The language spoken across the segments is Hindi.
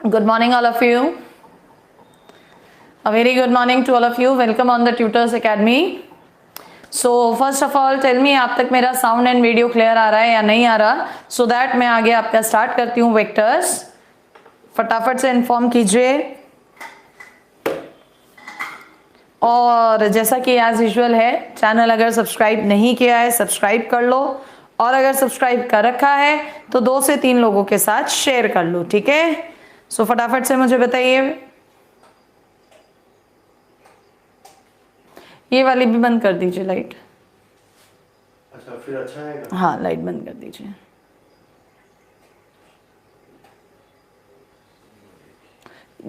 Good morning, all of you. A very good morning to all of you. Welcome on the Tutors Academy. So first of all, tell me आप तक मेरा साउंड एंड वीडियो क्लियर आ रहा है या नहीं आ रहा, सो दैट मैं आगे आपका स्टार्ट करती हूँ वेक्टर्स. फटाफट से इन्फॉर्म कीजिए. और जैसा कि एज यूजुअल है, चैनल अगर सब्सक्राइब नहीं किया है सब्सक्राइब कर लो, और अगर सब्सक्राइब कर रखा है तो 2 से 3 लोगों के साथ शेयर कर लो. ठीक है, सो फटाफट से मुझे बताइए. ये वाली भी बंद कर दीजिए लाइट. अच्छा, फिर अच्छा है. हाँ, लाइट बंद कर दीजिए.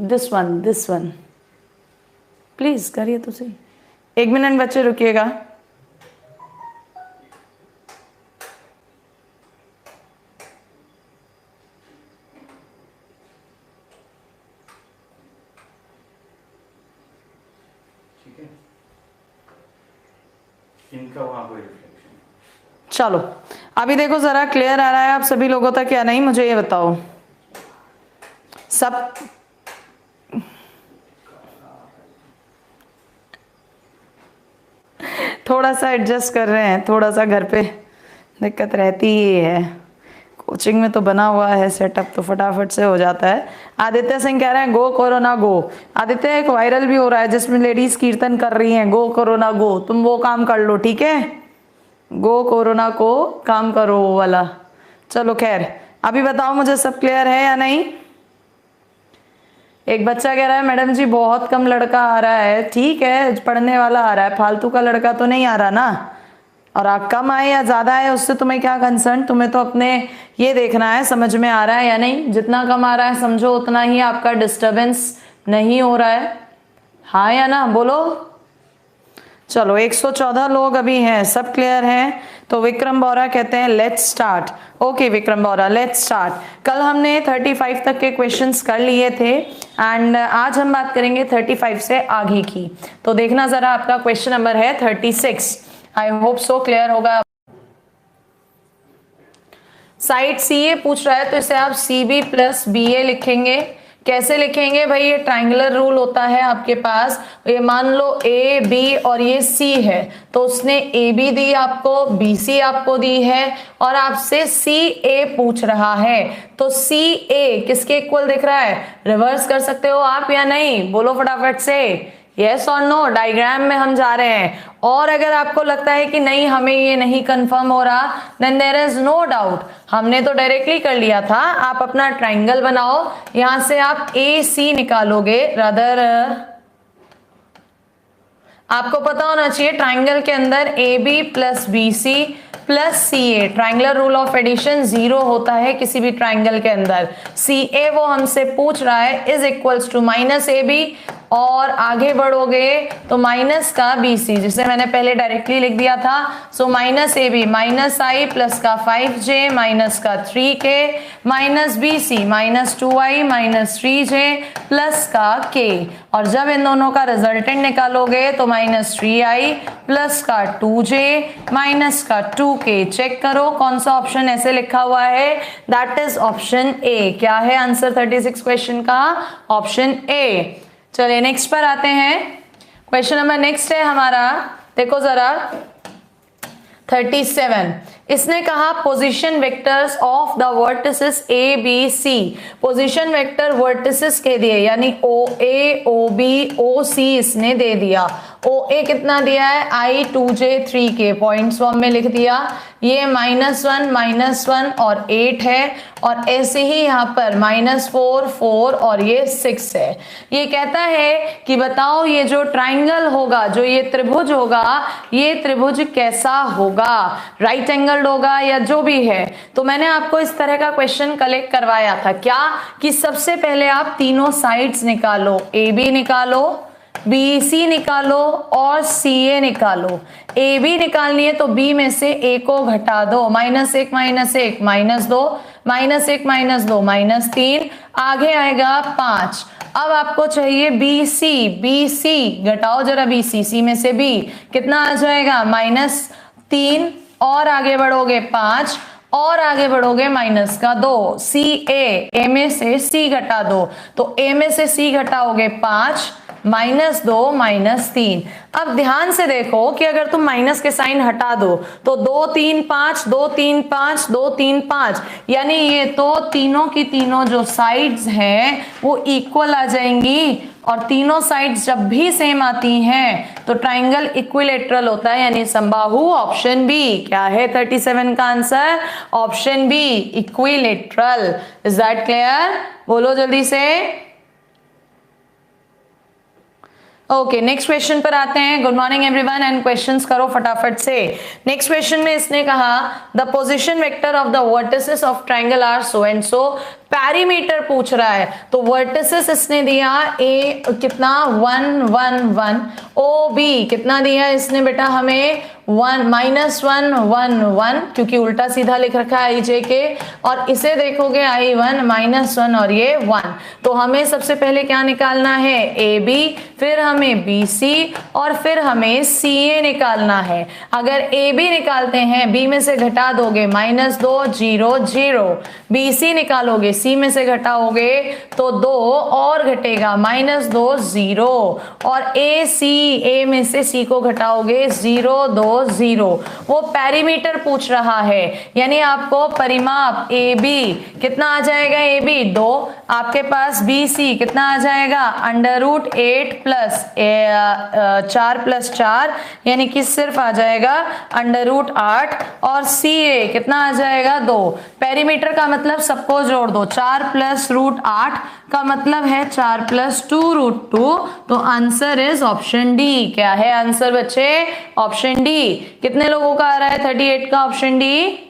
दिस वन प्लीज करिए तो सही. 1 मिनट बच्चे रुकिएगा. इनका वहां कोई रिफ्लेक्शन. चलो अभी देखो जरा क्लियर आ रहा है आप सभी लोगों तक या नहीं, मुझे ये बताओ. सब थोड़ा सा एडजस्ट कर रहे हैं, थोड़ा सा घर पे दिक्कत रहती ही है. कोचिंग में तो बना हुआ है सेटअप, तो फटाफट से हो जाता है. आदित्य सिंह कह रहे हैं गो कोरोना गो. आदित्य, एक वायरल भी हो रहा है जिसमें लेडीज कीर्तन कर रही हैं गो कोरोना गो. तुम वो काम कर लो, ठीक है. गो कोरोना को काम करो वो वाला. चलो खैर, अभी बताओ मुझे सब क्लियर है या नहीं. एक बच्चा कह रहा है मैडम जी बहुत कम लड़का आ रहा है. ठीक है, पढ़ने वाला आ रहा है, फालतू का लड़का तो नहीं आ रहा ना. और आप कम आए या ज्यादा आए उससे तुम्हें क्या कंसर्न. तुम्हें तो अपने ये देखना है समझ में आ रहा है या नहीं. जितना कम आ रहा है समझो उतना ही आपका डिस्टरबेंस नहीं हो रहा है. हाँ या ना बोलो. चलो 114 लोग अभी हैं, सब क्लियर हैं. तो विक्रम बोरा कहते हैं let's start. Okay Vikram Bora, let's start. कल हमने 35 तक के क्वेश्चंस कर लिए थे एंड आज हम बात करेंगे 35 से आगे की. तो देखना जरा, आपका क्वेश्चन नंबर है 36. आई होप सो क्लियर होगा. साइड सी ए पूछ रहा है तो इसे आप सी बी प्लस बी ए लिखेंगे. कैसे लिखेंगे भाई, ये ट्राइंगुलर रूल होता है आपके पास. ये मान लो ए बी और ये सी है, तो उसने ए बी दी आपको, बी सी आपको दी है और आपसे सी ए पूछ रहा है. तो सी ए किसके इक्वल दिख रहा है. रिवर्स कर सकते हो आप या नहीं, बोलो फटाफट से. यस और नो. डायग्राम में हम जा रहे हैं. और अगर आपको लगता है कि नहीं हमें ये नहीं कंफर्म हो रहा, then there is no doubt. हमने तो डायरेक्टली कर लिया था. आप अपना ट्राइंगल बनाओ, यहां से आप ए सी निकालोगे. रादर आपको पता होना चाहिए ट्राइंगल के अंदर A B plus B C plus C A, triangular rule of addition 0 होता है किसी भी ट्राइंगल के अंदर. सी ए वो हमसे पूछ रहा है is equals to minus A B, और आगे बढ़ोगे तो माइनस का बी सी, जिसे मैंने पहले डायरेक्टली लिख दिया था. So minus A B minus I plus का 5j माइनस का 3k minus B C minus 2i minus 3j plus का k. और जब इन दोनों का रिजल्टेंट निकालोगे तो माइनस 3i प्लस का 2j माइनस का 2k. चेक करो कौन सा ऑप्शन ऐसे लिखा हुआ है. That is option A. क्या है आंसर 36 क्वेश्चन का? Option A. चलिए नेक्स्ट पर आते हैं. क्वेश्चन नंबर नेक्स्ट है हमारा, देखो जरा 37. इसने कहा position vectors of the vertices A B C. Position vector vertices के दिए, यानी ओ ए ओ बी ओ सी इसने दे दिया. ओ ए कितना दिया है, आई 2j 3k, पॉइंट्स फॉर्म में लिख दिया. ये -1 और 8 है, और ऐसे ही यहाँ पर -4 4 और ये 6 है. ये कहता है कि बताओ ये जो ट्राइंगल होगा, जो ये त्रिभुज होगा, ये त्रिभुज कैसा होगा, राइट एंगल्ड होगा या जो भी है. तो मैंने आपको इस तरह का क्वेश्चन कलेक्ट करवाया था. क्या कि सबसे पहले आप तीनों साइड्स निकालो, ए बी निकालो, बी सी निकालो और सी ए निकालो. ए बी निकालनी है तो बी में से ए को घटा दो. -1 -1 -2 -1 -2 -3, आगे आएगा 5. अब आपको चाहिए बी सी घटाओ जरा बी सी में से बी कितना आ जाएगा, -3, और आगे बढ़ोगे 5, और आगे बढ़ोगे माइनस का 2, सी ए में से सी घटा 2, तो ए में से सी घटाओगे 5, -2 -3। अब ध्यान से देखो कि अगर तुम माइनस के साइन हटा दो तो 2 3 5 2 3 5 2 3 5, यानी ये तो तीनों की तीनों जो साइड्स हैं वो इक्वल आ जाएंगी, और तीनों साइड्स जब भी सेम आती हैं तो ट्राइंगल इक्विलेटरल होता है, यानी समबाहु। ऑप्शन बी क्या है 37 का answer? Option B equilateral. Is that clear? बोलो जल्दी से। ओके, नेक्स्ट क्वेश्चन पर आते हैं। Good morning everyone, and questions करो फटाफट से। नेक्स्ट क्वेश्चन में इसने कहा the position vector of the vertices of triangle are so and so. Perimeter पूछ रहा है, तो वर्टिसेस इसने दिया ए कितना 1 1 1, ओ बी कितना दिया इसने बेटा हमें 1 -1 1 1, क्योंकि उल्टा सीधा लिख रखा है आई जे के, और इसे देखोगे I1 -1 और ये 1। तो हमें सबसे पहले क्या निकालना है? ए बी, फिर हमें बी सी, और फिर हमें सी ए निकालना है। अगर ए बी निकालते हैं, बी में से घटा दोगे -2 0 0, बी सी निकालोगे, सी में से घटाओगे तो 2 और घटेगा -2 0, और ए सी, ए में से सी को घटाओगे 0 2 0। वो पैरीमीटर पूछ रहा है, यानी आपको परिमाप ए बी कितना आ जाएगा? ए बी 2, आपके पास बी सी कितना आ जाएगा? √8 प्लस 4 + 4, यानी कि सिर्फ आ जाएगा √8, और सी ए कितना आ जाएगा? 2। पैरीमीटर का मतलब सबको जोड़ दो, 4 + √8 का मतलब है 4 + 2 √2, तो आंसर इज ऑप्शन डी। क्या है आंसर बच्चे? Option D. कितने लोगों का आ रहा है 38 का ऑप्शन डी?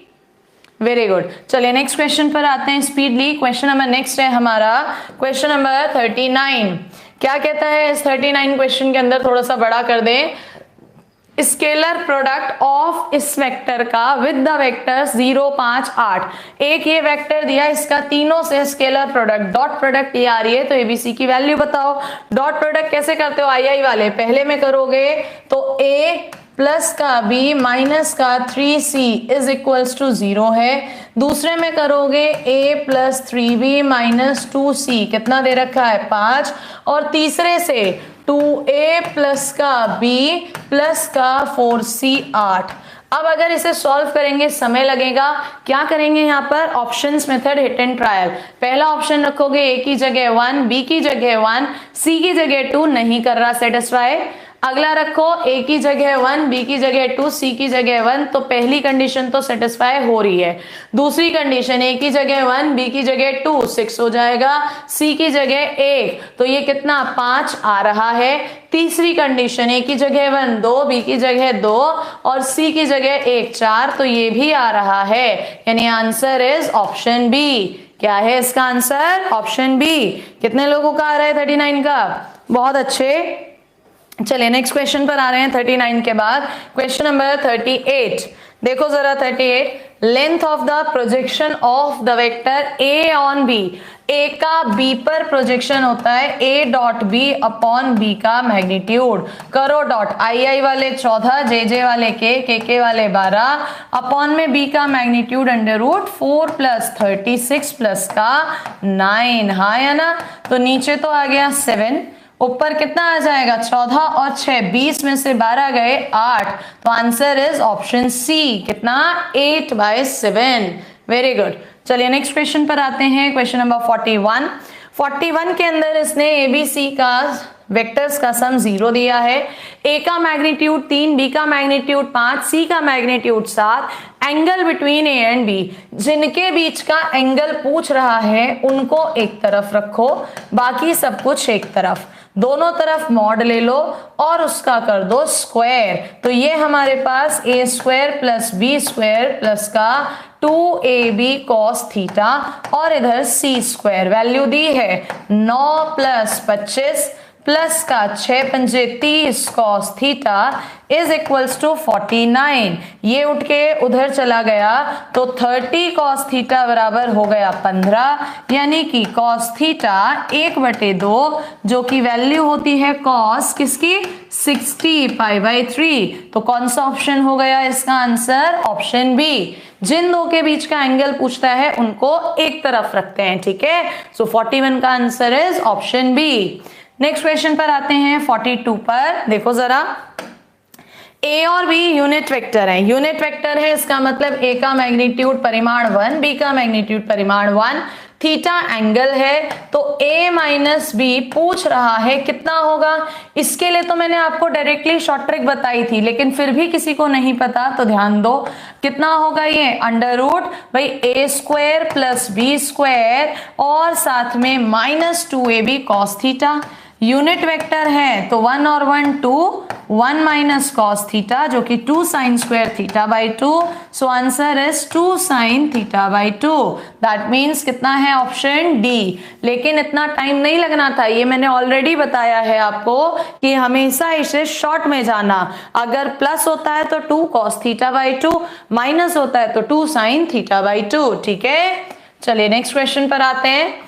Very good. चलिए नेक्स्ट क्वेश्चन पर आते हैं स्पीडली। क्वेश्चन नंबर नेक्स्ट है हमारा क्वेश्चन नंबर 39। क्या कहता है इस 39 क्वेश्चन के अंदर? थोड़ा सा बड़ा कर दें। स्केलर प्रोडक्ट ऑफ इस वेक्टर का विद द वेक्टर्स 0 5 8। एक ये वेक्टर दिया, इसका तीनों से स्केलर प्रोडक्ट, डॉट प्रोडक्ट ये आ रही है, तो एबीसी की वैल्यू बताओ। डॉट प्रोडक्ट कैसे करते हो? आई वाले पहले में करोगे तो ए प्लस का बी माइनस का 3c इज इक्वल्स टू 0 है। दूसरे में करोगे a + 3b - 2c, कितना दे रखा है? 5। और तीसरे से 2a + का b + का 4c 8। अब अगर इसे सॉल्व करेंगे समय लगेगा। क्या करेंगे यहाँ पर? Options method, hit and trial. पहला ऑप्शन रखोगे a की जगह 1, b की जगह 1, c की जगह 2, नहीं कर रहा सेटिस्फाई। अगला रखो a की जगह 1, b की जगह 2, c की जगह 1, तो पहली कंडीशन तो सेटिस्फाई हो रही है। दूसरी कंडीशन a की जगह 1, b की जगह 2, 6 हो जाएगा, c की जगह 1, तो ये कितना 5 आ रहा है। तीसरी कंडीशन a की जगह 1 2, b की जगह 2 और c की जगह 1 4, तो ये भी आ रहा है, यानी आंसर इज ऑप्शन बी। क्या है इसका आंसर? Option B. कितने लोगों का आ रहा है 39 का? बहुत अच्छे। चलिए नेक्स्ट क्वेश्चन पर आ रहे हैं 39 के बाद। क्वेश्चन नंबर 38 देखो जरा। 38 length of the projection of the vector a on b। a का b पर प्रोजेक्शन होता है a dot B upon b का मैग्नीट्यूड। करो डॉट। आई वाले 14, जे वाले के वाले 12, अपॉन में b का मैग्नीट्यूड √4 + 36 प्लस का 9। हाँ या ना? तो नीचे तो आ गया 7, ऊपर कितना आ जाएगा 14 और 6, 20 में से 12 गए 8, तो आंसर इज ऑप्शन सी। कितना? 8/7। Very good. चलिए नेक्स्ट क्वेश्चन पर आते हैं। Question number 41। 41 के अंदर इसने एबीसी का वेक्टर्स का सम 0 दिया है। ए का मैग्नीट्यूड 3, बी का मैग्नीट्यूड 5, सी का magnitude 7। Angle between A and B, जिनके बीच का एंगल पूछ रहा है उनको एक तरफ रखो, बाकी सब कुछ एक तरफ। दोनों तरफ मॉड ले लो और उसका कर दो स्क्वायर, तो ये हमारे पास a² + b² प्लस का 2ab cos थीटा, और इधर c² वैल्यू दी है 9 + 25 प्लस का 6 पंजे 30 cos theta is equals to 49। ये उठ के उधर चला गया तो 30 कॉस थीटा बराबर हो गया 15, यानी कि कॉस थीटा 1/2 जो कि वैल्यू होती है कॉस किसकी 60 π/3। तो कौन सा ऑप्शन हो गया इसका आंसर? Option B. जिन दो के बीच का एंगल पूछता है उनको एक तरफ रखते हैं, ठीक है। सो 41 का answer is option B. Next question पर आते हैं 42 पर। देखो जरा, ए और बी यूनिट वेक्टर है। यूनिट वेक्टर है इसका मतलब ए का मैग्नीट्यूड परिमाण 1, बी का मैग्नीट्यूड परिमाण 1, थीटा एंगल है। तो a माइनस बी पूछ रहा है कितना होगा। इसके लिए तो मैंने आपको डायरेक्टली शॉर्ट ट्रिक बताई थी, लेकिन फिर भी किसी को नहीं पता तो ध्यान दो। कितना होगा ये? अंडर रूट भाई a² प्लस b² और साथ में -2ab cos theta. Unit vector है तो 1 और 1 2, 1 माइनस कॉस थीटा जो कि 2 sign square theta by 2। So answer is 2 sine theta by 2। That means कितना है? Option D. लेकिन इतना टाइम नहीं लगना था, ये मैंने ऑलरेडी बताया है आपको कि हमेशा इसे शॉर्ट में जाना। अगर प्लस होता है तो 2 कॉस थीटा बाई 2, माइनस होता है तो 2 साइन थीटा बाई 2, ठीक है। चलिए नेक्स्ट क्वेश्चन पर आते हैं।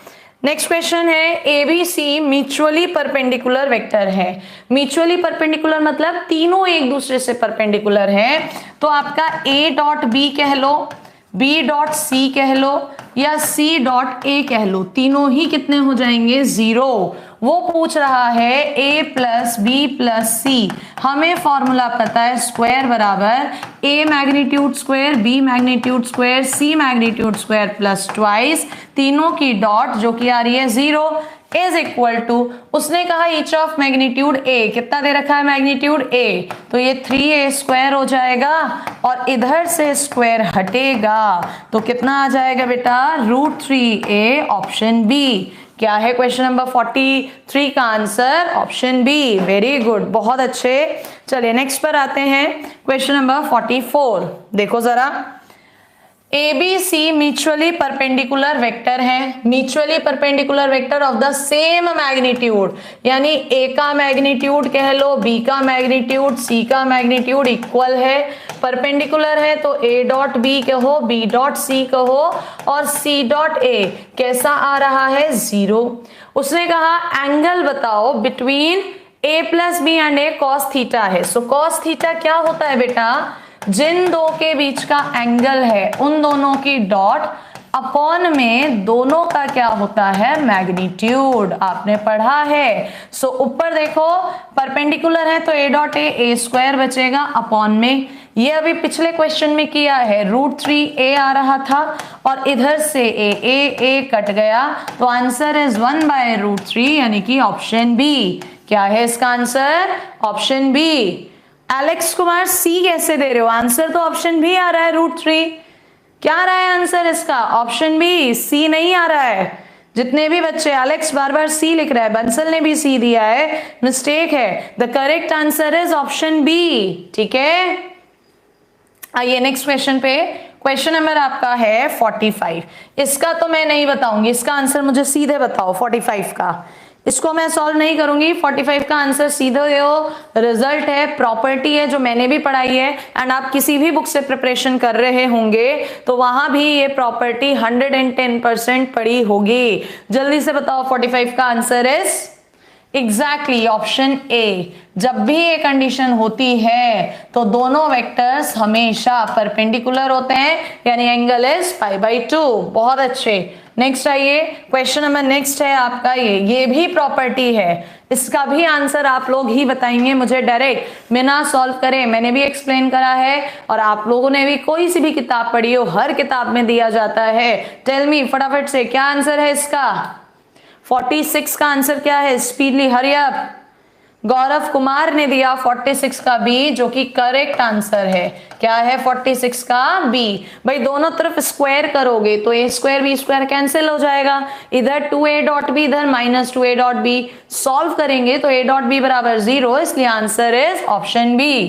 नेक्स्ट क्वेश्चन है A B C mutually perpendicular vector है। म्यूचुअली परपेंडिकुलर मतलब तीनों एक दूसरे से परपेंडिकुलर है। तो आपका ए डॉट बी कह लो, बी डॉट सी कह लो या सी डॉट ए कह लो, तीनों ही कितने हो जाएंगे? 0। वो पूछ रहा है a प्लस बी प्लस सी। हमें फॉर्मूला पता है स्क्वायर बराबर a magnitude square, b magnitude square, c magnitude square plus twice तीनों की डॉट जो कि आ रही है 0 इज इक्वल टू, उसने कहा ईच ऑफ मैग्नीट्यूड a, कितना दे रखा है मैग्नीट्यूड a, तो ये 3a² हो जाएगा और इधर से स्क्वायर हटेगा तो कितना आ जाएगा बेटा? √3a। Option B. क्या है क्वेश्चन नंबर 43 का answer? Option B. Very good, बहुत अच्छे। चलिए नेक्स्ट पर आते हैं क्वेश्चन नंबर 44। देखो जरा, A B C mutually perpendicular vector है। Mutually perpendicular vector of the same magnitude, यानी ए का मैग्नीट्यूड कह लो, बी का मैग्नीट्यूड, सी का मैग्नीट्यूड इक्वल है, परपेंडिकुलर है तो ए डॉट बी कहो, बी डॉट सी कहो और सी डॉट ए कैसा आ रहा है? 0। उसने कहा एंगल बताओ between A plus B and A cos theta है। सो कॉस थीटा क्या होता है बेटा? जिन दो के बीच का एंगल है उन दोनों की डॉट अपॉन में दोनों का क्या होता है? मैग्नीट्यूड। आपने पढ़ा है। सो ऊपर देखो परपेंडिकुलर है तो a डॉट a² बचेगा अपॉन में, ये अभी पिछले क्वेश्चन में किया है, √3a आ रहा था और इधर से a कट गया तो आंसर इज 1/√3 यानी कि ऑप्शन बी। क्या है इसका answer? Option B. Alex Kumar C कैसे दे रहे हो? आंसर तो ऑप्शन बी आ रहा है, √3। क्या आ रहा है आंसर इसका? Option B. सी नहीं आ रहा है। जितने भी बच्चे, एलेक्स बार बार सी लिख रहा है, बंसल ने भी सी दिया है, मिस्टेक है। The correct answer is option B, ठीक है। आइए नेक्स्ट क्वेश्चन पे। क्वेश्चन नंबर आपका है 45। इसका तो मैं नहीं बताऊंगी, इसका आंसर मुझे सीधे बताओ 45 का। इसको मैं सॉल्व नहीं करूंगी। 45 का आंसर सीधे हो, रिजल्ट है, प्रॉपर्टी है जो मैंने भी पढ़ाई है एंड आप किसी भी बुक से प्रिपरेशन कर रहे होंगे तो वहां भी ये प्रॉपर्टी 110% पढ़ी होगी। जल्दी से बताओ 45 का answer is exactly option A. जब भी ये कंडीशन होती है तो दोनों वेक्टर्स हमेशा परपेंडिकुलर होते हैं, यानी एंगल इज π/2। बहुत अच्छे। नेक्स्ट आइए, क्वेश्चन नंबर नेक्स्ट है आपका ये भी प्रॉपर्टी है। इसका भी आंसर आप लोग ही बताएंगे मुझे डायरेक्ट, बिना सॉल्व करे। मैंने भी एक्सप्लेन करा है और आप लोगों ने भी कोई सी भी किताब पढ़ी हो, हर किताब में दिया जाता है। टेल मी फटाफट से क्या आंसर है इसका? 46 का आंसर क्या है? Speedly hurry up. Gaurav Kumar ने दिया 46 का बी, जो कि करेक्ट आंसर है। क्या है 46 का बी? भाई दोनों तरफ स्क्वायर करोगे तो a² b² कैंसिल हो जाएगा, इधर 2a डॉट बी, इधर -2a डॉट बी। सॉल्व करेंगे तो a डॉट बी बराबर 0, इसलिए answer is option B.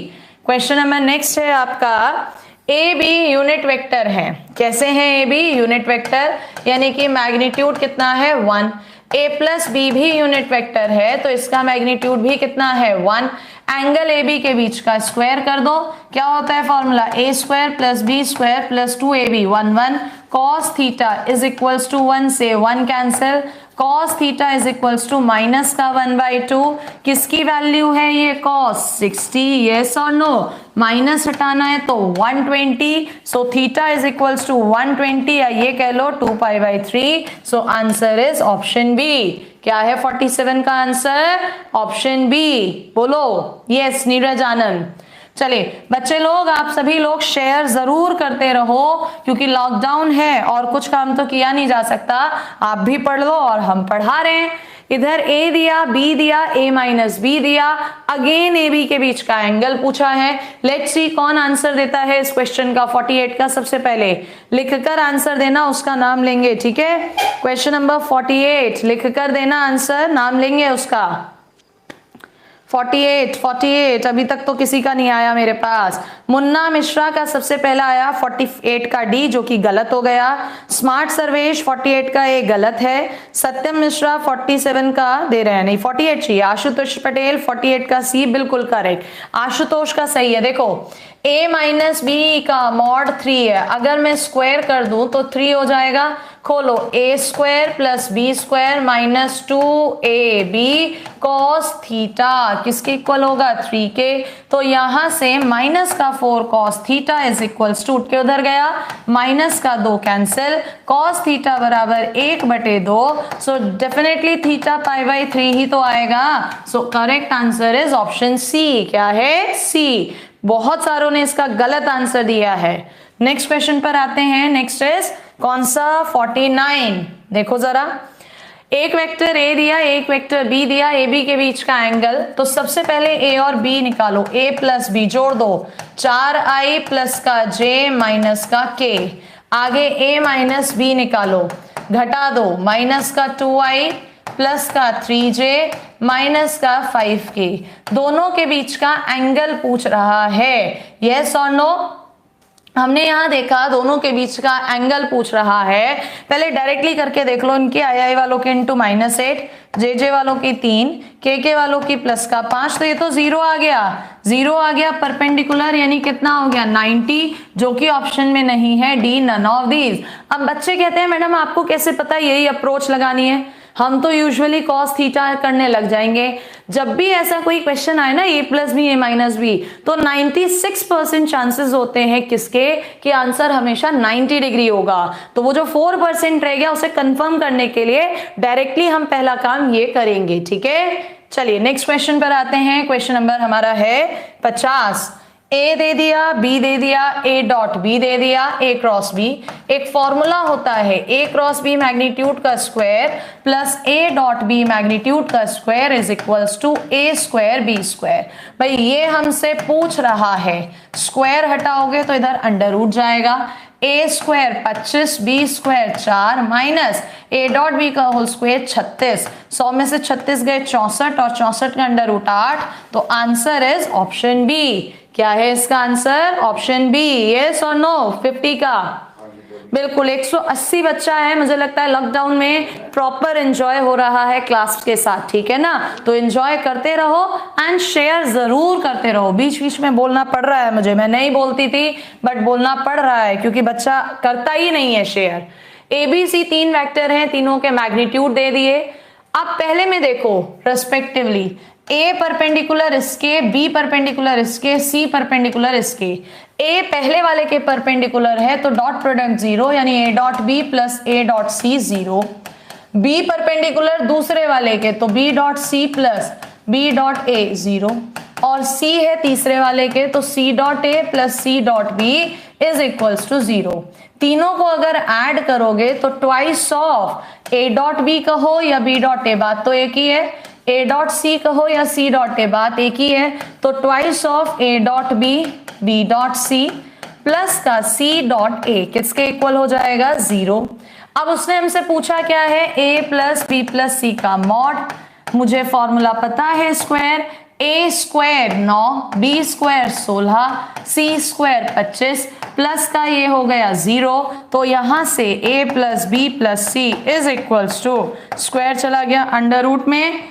Question number next है आपका, ए बी यूनिट वेक्टर है। कैसे हैं ए बी यूनिट वेक्टर? यानी कि मैग्नीट्यूड कितना है? 1। a प्लस बी भी यूनिट वेक्टर है तो इसका मैग्नीट्यूड भी कितना है 1। एंगल ए बी के बीच का स्क्वायर कर दो, क्या होता है formula a square plus B square plus 2ab 1 cos theta is equals to 1 से 1 cancel, cos theta is equals to minus का 1/2। किसकी वैल्यू है ये cos 60, यस और नो, माइनस हटाना है तो 120, so theta is equals to 120 या ये कह लो 2π/3। So answer is option B. क्या है 47 का आंसर? Option B. बोलो यस नीरज आनंद। चलिए बच्चे लोग, आप सभी लोग शेयर जरूर करते रहो क्योंकि लॉकडाउन है और कुछ काम तो किया नहीं जा सकता। आप भी पढ़ लो और हम पढ़ा रहे हैं। इधर a दिया, b दिया, a माइनस बी दिया, अगेन ए बी के बीच का एंगल पूछा है। लेट्स सी कौन आंसर देता है इस क्वेश्चन का 48 का। सबसे पहले लिखकर आंसर देना, उसका नाम लेंगे, ठीक है। क्वेश्चन नंबर 48 लिखकर देना आंसर, नाम लेंगे उसका। 48 अभी तक तो किसी का नहीं आया मेरे पास। मुन्ना मिश्रा का सबसे पहला आया 48 का डी, जो कि गलत हो गया। स्मार्ट सर्वेश 48 का ए गलत है। सत्यम मिश्रा 47 का दे रहे हैं, नहीं 48 चाहिए। आशुतोष पटेल 48 का सी बिल्कुल करेक्ट, आशुतोष का सही है। देखो a माइनस बी का मॉड 3 है, अगर मैं स्क्वायर कर दूं तो 3 हो जाएगा। खोलो a square plus B square minus 2ab cos theta किसके इक्वल होगा 3 के। तो यहां से माइनस का 4 cos theta is equals to, उठ के उधर गया, माइनस का 2 कैंसिल, cos थीटा बराबर 1/2। सो डेफिनेटली थीटा π/3 ही तो आएगा। So correct answer is option C. क्या है? सी। बहुत सारों ने इसका गलत आंसर दिया है। नेक्स्ट क्वेश्चन पर आते हैं। नेक्स्ट इज कौन सा 49। देखो जरा, एक वेक्टर a दिया, एक वेक्टर b दिया, a b के बीच का एंगल। तो सबसे पहले a और b निकालो, a प्लस b जोड़ दो, 4i प्लस का j माइनस का k। आगे a माइनस b निकालो, घटा दो, माइनस का 2i प्लस का 3j माइनस का 5k। दोनों के बीच का एंगल पूछ रहा है, यस और नो। हमने यहाँ देखा दोनों के बीच का एंगल पूछ रहा है। पहले डायरेक्टली करके देख लो, इनके आई वालों के इंटू -8, जे वालों की 3, के वालों की प्लस का 5। तो ये तो 0 आ गया, 0 आ गया परपेंडिकुलर, यानी कितना हो गया 90, जो कि ऑप्शन में नहीं है, डी नन ऑफ दीज। अब बच्चे कहते हैं मैडम आपको कैसे पता यही अप्रोच लगानी है? हम तो यूजुअली cos थीटा करने लग जाएंगे। जब भी ऐसा कोई क्वेश्चन आए ना a plus B a minus B, तो 96% चांसेस होते हैं किसके कि आंसर हमेशा 90 डिग्री होगा। तो वो जो 4% रह गया उसे कंफर्म करने के लिए डायरेक्टली हम पहला काम ये करेंगे, ठीक है। चलिए नेक्स्ट क्वेश्चन पर आते हैं। क्वेश्चन नंबर हमारा है 50। ए दे दिया, बी दे दिया, ए डॉट बी दे दिया, ए क्रॉस बी। एक फॉर्मूला होता है ए क्रॉस बी मैग्नीट्यूड का square plus A dot B magnitude का square is equals to A square B square. भाई ये हमसे पूछ रहा है, स्क्वायर हटाओगे तो इधर अंडर रूट जाएगा, A square 25 B square 4 minus A dot B का होल स्क्वायर 36। 100 में से 36 गए 64 और 64 का अंडर रूट 8। तो आंसर इज ऑप्शन बी। क्या है इसका आंसर? Option B. यस और नो? 50 का बिल्कुल 180 बच्चा है। मुझे लगता है लॉकडाउन में प्रॉपर एंजॉय हो रहा है क्लास के साथ, ठीक है ना। तो एंजॉय करते रहो एंड शेयर जरूर करते रहो। बीच बीच में बोलना पड़ रहा है मुझे, मैं नहीं बोलती थी बट बोलना पड़ रहा है क्योंकि बच्चा करता ही नहीं है शेयर। ABC 3 वेक्टर हैं, तीनों के मैग्नीट्यूड दे दिए। अब पहले में देखो रेस्पेक्टिवली, A परपेंडिकुलर इसके, B परपेंडिकुलर इसके, C परपेंडिकुलर इसके। A पहले वाले के परपेंडिकुलर है तो डॉट प्रोडक्ट 0, यानी A dot B plus A dot C 0। B perpendicular दूसरे वाले के तो B dot C plus B dot A 0, और C है तीसरे वाले के तो C dot A plus C dot B is equals to 0। तीनों को अगर ऐड करोगे तो twice of A dot B कहो या B डॉट A, बात तो एक ही है। A डॉट C कहो या C डॉट A, बात एक ही है। तो twice of A dot B B dot C plus का C डॉट A किसके इक्वल हो जाएगा 0। अब उसने हमसे पूछा क्या है A plus B plus C का मॉड। मुझे फॉर्मूला पता है square, A square 9, B square 16, C square 25, plus का ये हो गया 0, तो यहां से a plus B plus C is equals to square चला गया अंडर रूट में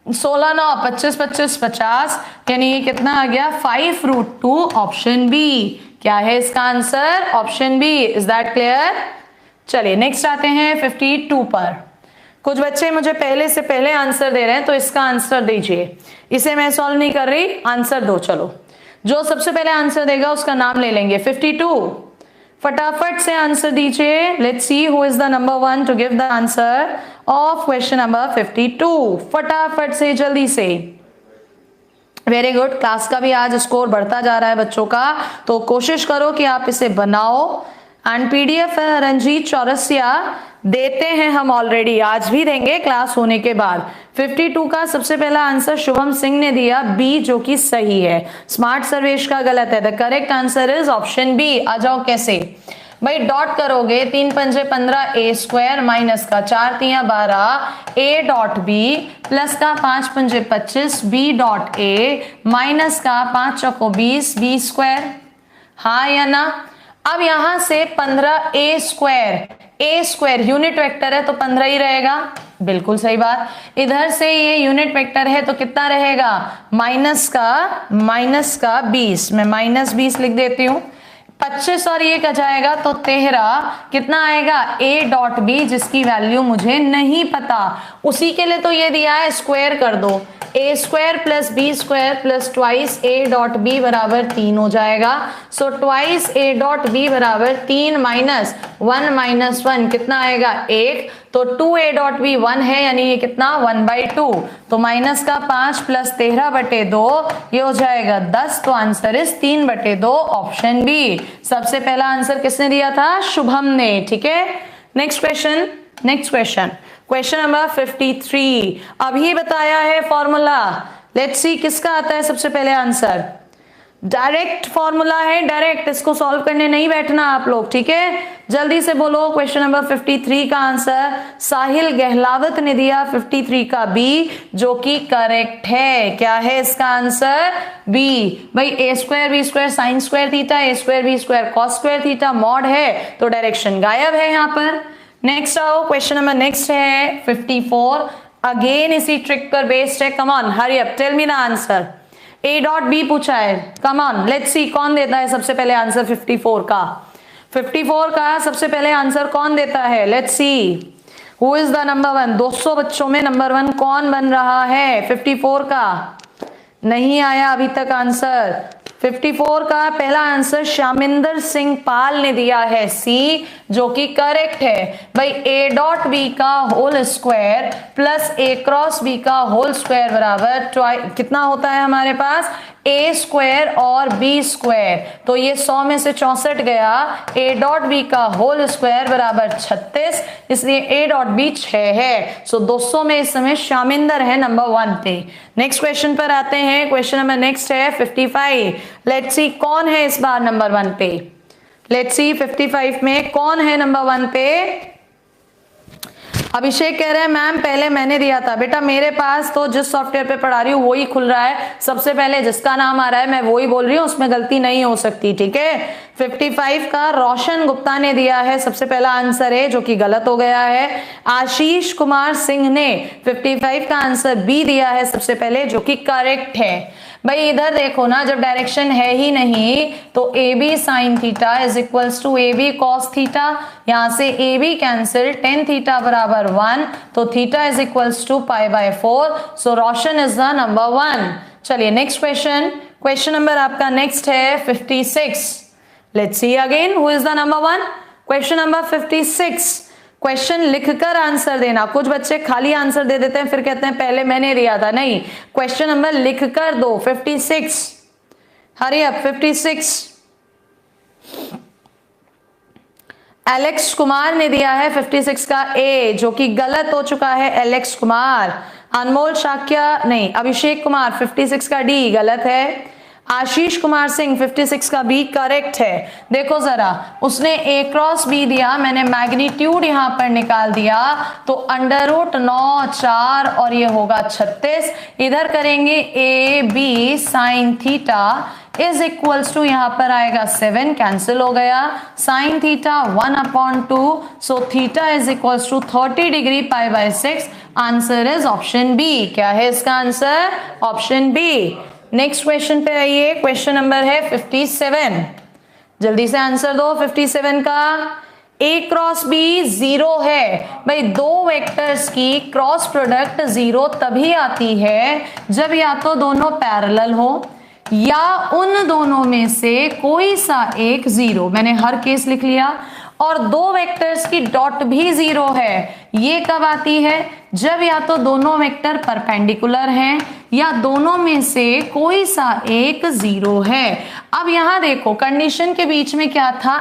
16 9 25 25 50, यानी ये कितना आ गया 5√2, ऑप्शन बी। क्या है इसका answer? Option B. Is that clear? चलिए नेक्स्ट आते हैं 52 पर। कुछ बच्चे मुझे पहले से पहले आंसर दे रहे हैं, तो इसका आंसर दीजिए। इसे मैं सॉल्व नहीं कर रही, आंसर दो। चलो, जो सबसे पहले आंसर देगा उसका नाम ले लेंगे। 52, फटाफट से आंसर दीजिए। Let's see who is the number 1 to give the answer of question number 52। फटाफट से, जल्दी से। Very good. क्लास का भी आज स्कोर बढ़ता जा रहा है बच्चों का, तो कोशिश करो कि आप इसे बनाओ। एंड पीडीएफ रंजीत चौरसिया देते हैं हम ऑलरेडी, आज भी देंगे क्लास होने के बाद। 52 का सबसे पहला आंसर शुभम सिंह ने दिया बी, जो कि सही है। स्मार्ट सर्वेश का गलत है। The correct answer is option B. आ जाओ कैसे भाई, डॉट करोगे 3 पंजे 15 ए स्क्वायर माइनस का 4 तिया 12 ए डॉट बी प्लस का 5 पंजे 25 बी डॉट ए माइनस का 5 चौको 20 बी स्क्वायर। हाँ या ना? अब यहां से 15 ए स्क्वायर यूनिट वेक्टर है तो 15 ही रहेगा। बिल्कुल सही बात। इधर से ये यूनिट वेक्टर है तो कितना रहेगा? माइनस का 20। मैं -20 लिख देती हूं। 25 और ये क्या जाएगा तो 13, कितना आएगा? a डॉट बी, जिसकी वैल्यू मुझे नहीं पता। उसी के लिए तो ये दिया है, स्क्वायर कर दो। a square plus B square plus twice a dot B बराबर 3 हो जाएगा। So twice a dot B बराबर 3 माइनस 1 कितना आएगा? 1। तो 2a डॉट बी 1 है, यानी ये कितना? 1/2। तो माइनस का 5 प्लस 13/2 ये हो जाएगा 10। तो आंसर इज 3/2, ऑप्शन बी। सबसे पहला आंसर किसने दिया था? शुभम ने। ठीक है, नेक्स्ट क्वेश्चन क्वेश्चन नंबर 53। अभी बताया है फॉर्मूला। लेट्स सी किसका आता है सबसे पहले आंसर। डायरेक्ट फॉर्मूला है, डायरेक्ट। इसको सॉल्व करने नहीं बैठना आप लोग, ठीक है? जल्दी से बोलो क्वेश्चन नंबर 53 का आंसर। साहिल गहलावत ने दिया 53 का बी, जो कि करेक्ट है। क्या है इसका आंसर? बी। भाई a square B square sine square theta, a square B square cos square theta mod है, तो डायरेक्शन गायब है यहाँ पर। नेक्स्ट आओ, क्वेश्चन नंबर नेक्स्ट है 54। अगेन इसी ट्रिक पर बेस्ड है। Come on, hurry up, tell me the answer. a dot B पूछा है। कम ऑन, लेट्स सी कौन देता है सबसे पहले आंसर 54 का। 54 का सबसे पहले आंसर कौन देता है? Let's see who is the number 1। 200 बच्चों में नंबर 1 कौन बन रहा है 54 का? नहीं आया अभी तक आंसर। 54 का पहला आंसर श्यामिंदर सिंह पाल ने दिया है सी, जो कि करेक्ट है। भाई a डॉट बी का whole square plus a cross B का होल स्क्वायर बराबर कितना होता है हमारे पास? a स्क्वायर और b स्क्वायर। तो ये 100 में से 64 गया। a डॉट बी का होल स्क्वायर बराबर 36, इसलिए a डॉट बी 6 है। सो 200 में इस समय शामिंदर है नंबर 1 पे। नेक्स्ट क्वेश्चन पर आते हैं। क्वेश्चन नंबर नेक्स्ट है 55। लेट्स सी कौन है इस बार नंबर 1 पे। लेट्स सी 55 में कौन है नंबर 1 पे। अभिषेक कह रहे हैं मैम पहले मैंने दिया था। बेटा मेरे पास तो जिस सॉफ्टवेयर पे पढ़ा रही हूँ वही खुल रहा है, सबसे पहले जिसका नाम आ रहा है मैं वही बोल रही हूँ, उसमें गलती नहीं हो सकती, ठीक है? 55 का रोशन गुप्ता ने दिया है सबसे पहला आंसर है, जो कि गलत हो गया है। आशीष कुमार सिंह ने 55 का आंसर बी दिया है सबसे पहले, जो कि करेक्ट है। भाई इधर देखो ना, जब डायरेक्शन है ही नहीं तो A B sine theta is equals to A B cos theta. यहां से A B cancel, tan theta बराबर 1, तो theta is equals to π/4। So Roshan is the number 1। चलिए नेक्स्ट क्वेश्चन नंबर आपका नेक्स्ट है 56। Let's see again who is the number 1। Question number 56। Question लिखकर आंसर देना। कुछ बच्चे खाली आंसर दे देते हैं फिर कहते हैं पहले मैंने दिया था। नहीं, क्वेश्चन नंबर लिखकर दो। 56, हरी अप। 56 एलेक्स कुमार ने दिया है 56 का ए, जो कि गलत हो चुका है। एलेक्स कुमार। अनमोल शाक्या नहीं, अभिषेक कुमार 56 का डी गलत है। आशीष कुमार सिंह 56 का बी करेक्ट है। देखो जरा, उसने ए क्रॉस बी दिया, मैंने मैग्नीट्यूड यहां पर निकाल दिया, तो अंडर रूट 9 4 और ये होगा 36। इधर करेंगे A B sine theta is equals to, यहां पर आएगा 7, कैंसिल हो गया, sine theta 1/2, so theta is equals to 30 degree π/6। Answer is option B. क्या है इसका answer? Option B. Next question पे आइए, क्वेश्चन नंबर है 57। जल्दी से आंसर दो 57 का। ए क्रॉस बी 0 है भाई, दो वेक्टर्स की क्रॉस प्रोडक्ट 0 तभी आती है जब या तो दोनों पैरेलल हो या उन दोनों में से कोई सा एक 0, मैंने हर केस लिख लिया, और दो वेक्टर्स की डॉट भी 0 है। ये कब आती है? जब या तो दोनों वेक्टर परपेंडिकुलर हैं या दोनों में से कोई सा एक 0 है। अब यहां देखो, कंडीशन के बीच में क्या था?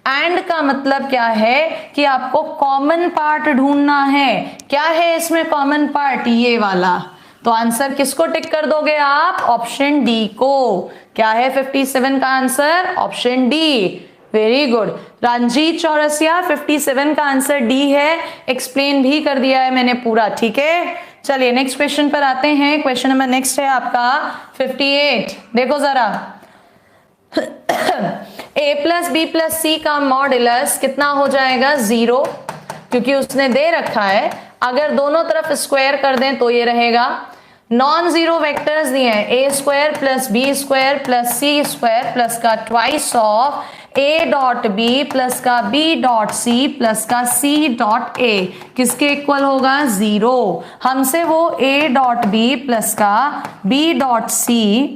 एंड का मतलब क्या है कि आपको कॉमन पार्ट ढूंढना है। क्या है इसमें कॉमन पार्ट? ये वाला। तो आंसर किसको टिक कर दोगे आप? ऑप्शन डी को। क्या है 57 का answer? Option D. Very good Ranjeet Chaurasia, 57 का आंसर डी है। एक्सप्लेन भी कर दिया है मैंने पूरा, ठीक है। चलिए नेक्स्ट क्वेश्चन पर आते हैं। क्वेश्चन नंबर नेक्स्ट है आपका 58। देखो जरा, a प्लस बी प्लस सी का मॉड्यूलस कितना हो जाएगा? 0, क्योंकि उसने दे रखा है। अगर दोनों तरफ स्क्वायर कर दें तो ये रहेगा। नॉन जीरो वेक्टर्स दिए हैं, A square plus B square plus C square plus का twice of A dot B plus का बी डॉट सी प्लस का सी डॉट ए किसके इक्वल होगा? 0। हमसे वो ए डॉट बी प्लस का बी डॉट सी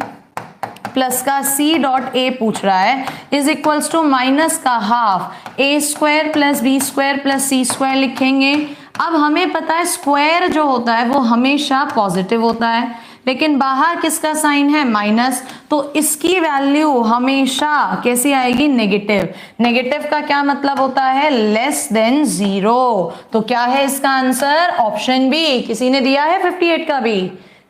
प्लस का सी डॉट ए पूछ रहा है, इज इक्वल्स टू माइनस का half A square plus B square plus C square लिखेंगे। अब हमें पता है स्क्वायर जो होता है वो हमेशा पॉजिटिव होता है, लेकिन बाहर किसका साइन है? माइनस, तो इसकी वैल्यू हमेशा कैसी आएगी? नेगेटिव। नेगेटिव का क्या मतलब होता है? Less than 0। तो क्या है इसका आंसर? Option B. किसी ने दिया है 58 का भी?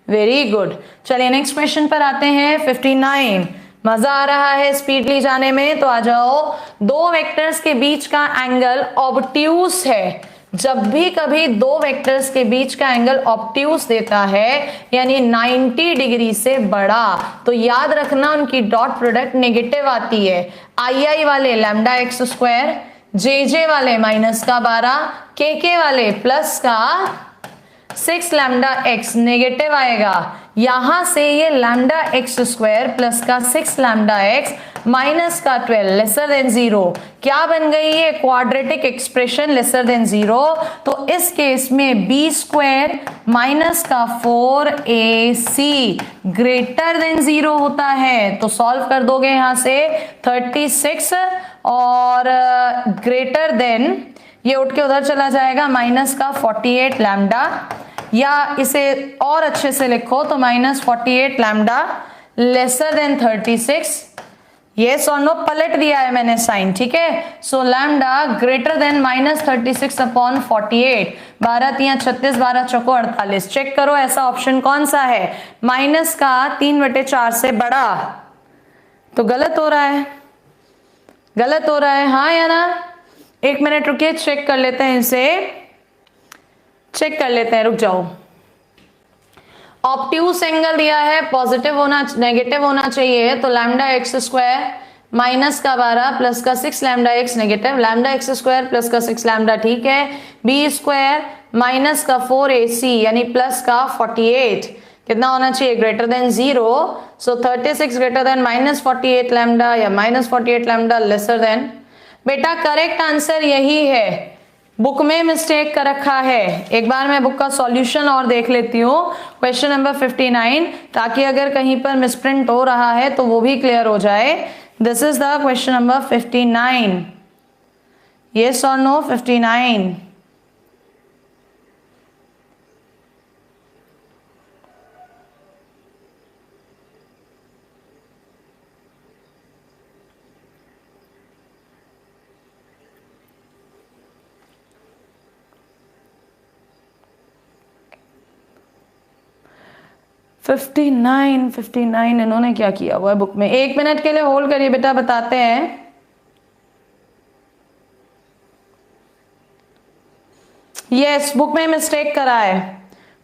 Very good. चलिए नेक्स्ट क्वेश्चन पर आते हैं 59। मजा आ रहा है स्पीडली जाने में, तो आ जाओ। दो वेक्टर्स के बीच का एंगल ऑब्ट्यूस है। जब भी कभी दो वेक्टर्स के बीच का एंगल ऑब्ट्यूस देता है यानी 90 डिग्री से बड़ा, तो याद रखना उनकी डॉट प्रोडक्ट नेगेटिव आती है। आई वाले लैम्डा एक्स स्क्वायर, जे वाले माइनस का 12, के वाले प्लस का 6 लैम्डा एक्स नेगेटिव आएगा। यहां से ये लैम्डा एक्स स्क्वायर प्लस का 6 लैम्डा एक्स माइनस का 12 लेसर देन 0 क्या बन गई? ये क्वाड्रेटिक एक्सप्रेशन लेसर देन 0। तो इस केस में बी स्क्वायर माइनस का 4ac ग्रेटर देन 0 होता है। तो सॉल्व कर दोगे यहां से 36 और ग्रेटर देन, ये उठ के उधर चला जाएगा, माइनस का 48 लैम्डा, या इसे और अच्छे से लिखो तो minus 48 lambda lesser than 36। Yes और नो पलट दिया है मैंने साइन, ठीक है। सो lambda greater than minus 36 upon 48। 12 3 36, 12 चौको 48। चेक करो ऐसा ऑप्शन कौन सा है? माइनस का 3/4 से बड़ा, तो गलत हो रहा है, गलत हो रहा है, हाँ या ना? एक मिनट रुकिए, चेक कर लेते हैं इसे, चेक कर लेते हैं, रुक जाओ। ऑब्ट्यूस एंगल दिया है, पॉजिटिव होना, नेगेटिव होना चाहिए, तो लैम्डा एक्स स्क्वायर माइनस का 12 प्लस का 6 lambda x negative, lambda x square plus का 6 लैम्डा, ठीक है। बी स्क्वायर माइनस का 4ac यानी प्लस का 48 कितना होना चाहिए? Greater than 0। सो 36 ग्रेटर देन माइनस 48 लैम्डा या माइनस 48 लैम्डा लेसर देन। बेटा करेक्ट आंसर यही है, बुक में मिस्टेक कर रखा है। एक बार मैं बुक का सॉल्यूशन और देख लेती हूँ, क्वेश्चन नंबर 59, ताकि अगर कहीं पर मिसप्रिंट हो रहा है तो वो भी क्लियर हो जाए। This is the question number 59। Yes और नो? 59। 59 इन्होंने क्या किया हुआ है बुक में? 1 मिनट के लिए होल्ड करिए बेटा, बताते हैं। यस, बुक में मिस्टेक करा है,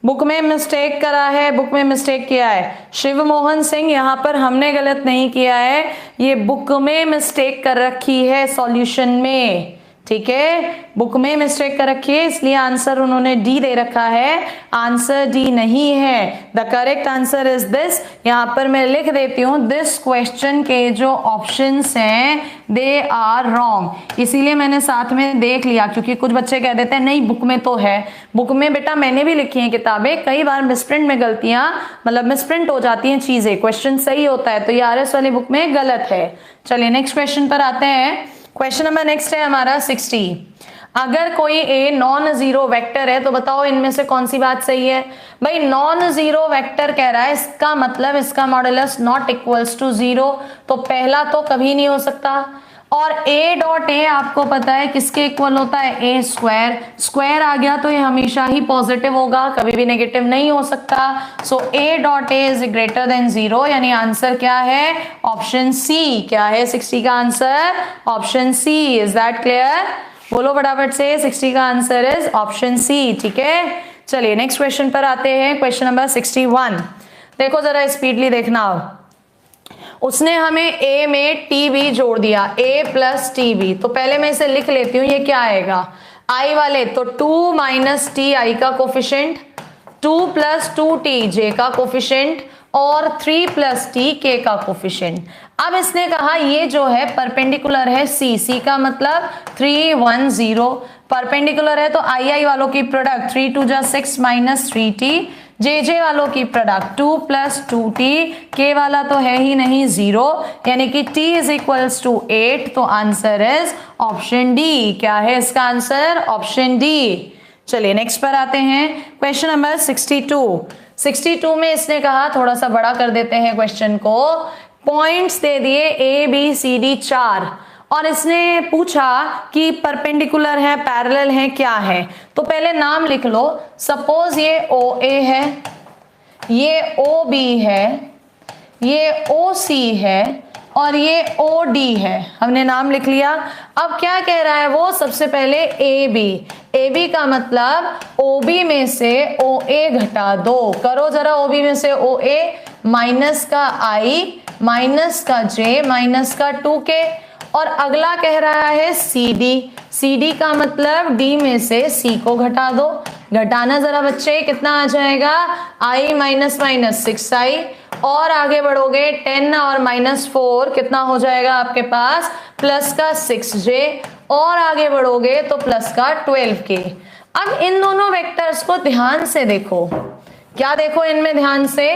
बुक में मिस्टेक करा है, बुक में मिस्टेक किया है। शिव मोहन सिंह, यहाँ पर हमने गलत नहीं किया है, ये बुक में मिस्टेक कर रखी है सॉल्यूशन में, ठीक है, बुक में मिस्टेक कर रखी है, इसलिए आंसर उन्होंने डी दे रखा है, आंसर डी नहीं है। The correct answer is this. यहाँ पर मैं लिख देती हूँ, दिस क्वेश्चन के जो ऑप्शंस हैं दे आर रॉन्ग, इसीलिए मैंने साथ में देख लिया, क्योंकि कुछ बच्चे कह देते हैं नहीं बुक में तो है। बुक में बेटा मैंने भी लिखी है किताबें, कई बार मिसप्रिंट में गलतियां, मतलब मिसप्रिंट हो जाती हैं चीजें, क्वेश्चन सही होता है, तो ये आरएस वाली बुक में गलत है। चलिए नेक्स्ट क्वेश्चन पर आते हैं। क्वेश्चन नंबर नेक्स्ट है हमारा 60। अगर कोई ए नॉन जीरो वेक्टर है तो बताओ इनमें से कौन सी बात सही है? भाई नॉन जीरो वेक्टर कह रहा है, इसका मतलब इसका मॉडुलस नॉट इक्वल्स टू 0, तो पहला तो कभी नहीं हो सकता। और a डॉट ए आपको पता है किसके इक्वल होता है? ए स्क्वायर, स्क्वायर आ गया तो ये हमेशा ही पॉजिटिव होगा, कभी भी नेगेटिव नहीं हो सकता। So a dot A is greater than 0, यानी आंसर क्या है? Option C. क्या है 60 का answer? Option C. Is that clear? बोलो फटाफट से, 60 का आंसर इज ऑप्शन सी, ठीक है। चलिए नेक्स्ट क्वेश्चन पर आते हैं, क्वेश्चन नंबर 61। देखो जरा स्पीडली देखना, उसने हमें a में tb जोड़ दिया, a प्लस टीबी, तो पहले मैं इसे लिख लेती हूँ, ये क्या आएगा? i वाले तो 2 माइनस टी आई का कोफिशिएंट, 2 प्लस 2t j का कोफिशिएंट और 3 प्लस टी k का कोफिशिएंट। अब इसने कहा ये जो है परपेंडिकुलर है c, c का मतलब 3 1 0, परपेंडिकुलर है तो आई वालों की प्रोडक्ट 3 2 जा 6 माइनस 3t, जे वालों की प्रोडक्ट 2 प्लस 2t, के वाला तो है ही नहीं 0, यानी कि t इज इक्वल्स टू 8, तो आंसर इज ऑप्शन डी। क्या है इसका आंसर? Option D. चलिए नेक्स्ट पर आते हैं, क्वेश्चन नंबर 62। 62 में इसने कहा, थोड़ा सा बड़ा कर देते हैं क्वेश्चन को, पॉइंट्स दे दिए ए बी सी डी 4 और इसने पूछा कि परपेंडिकुलर है, पैरेलल है, क्या है? तो पहले नाम लिख लो। सपोज ये OA है, ये OB है, ये OC है और ये OD है, हमने नाम लिख लिया। अब क्या कह रहा है वो? सबसे पहले AB का मतलब OB में से OA घटा दो, करो जरा, OB में से OA, माइनस का I, माइनस का J, माइनस का 2K, और अगला कह रहा है CD का मतलब D में से C को घटा दो। घटाना जरा बच्चे, कितना आ जाएगा? I माइनस माइनस 6I, और आगे बढ़ोगे 10 और माइनस 4 कितना हो जाएगा आपके पास? प्लस का 6J, और आगे बढ़ोगे तो प्लस का 12K। अब इन दोनों वेक्टर्स को ध्यान से देखो, क्या देखो इनमें ध्यान से?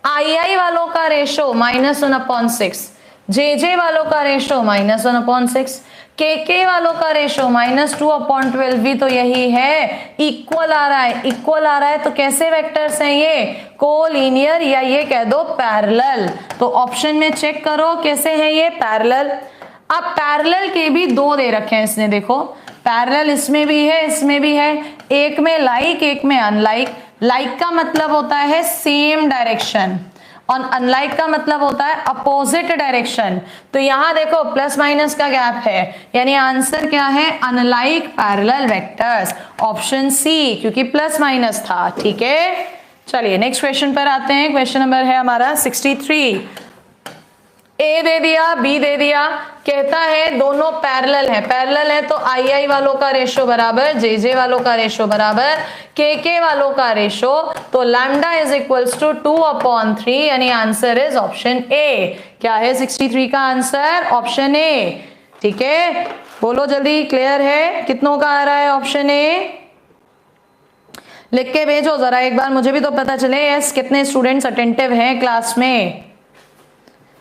आई वालों का रेशो -1/6, जे वालों का रेशो -1/6, के वालों का रेशो -2/12 भी तो यही है, इक्वल आ रहा है, इक्वल आ रहा है, तो कैसे वेक्टर्स हैं ये? कोलिनियर, या ये कह दो पैरेलल। तो ऑप्शन में चेक करो कैसे है ये? पैरेलल। अब पैरेलल के भी 2 दे रखे हैं इसने, देखो पैरेलल इसमें भी है, इसमें भी है, एक में लाइक, एक में अनलाइक। लाइक का मतलब होता है सेम डायरेक्शन और अनलाइक का मतलब होता है अपोजिट डायरेक्शन। तो यहां देखो प्लस माइनस का गैप है, यानी आंसर क्या है? Unlike parallel vectors, option C, क्योंकि प्लस माइनस था, ठीक है। चलिए नेक्स्ट क्वेश्चन पर आते हैं, क्वेश्चन नंबर है हमारा 63। ए दे दिया, बी दे दिया, कहता है दोनों पैरेलल है, पैरेलल है तो आई वालों का रेशो बराबर जे वालों का रेशो बराबर के वालों का रेशो, तो लैम्डा इज इक्वल्स टू 2/3, यानी आंसर इज ऑप्शन ए। क्या है 63 का आंसर? ऑप्शन ए, ठीक है। बोलो जल्दी, क्लियर है? कितनों का आ रहा है ऑप्शन ए? लिख के भेजो जरा एक बार, मुझे भी तो पता चले यस कितने स्टूडेंट्स अटेंटिव हैं क्लास में।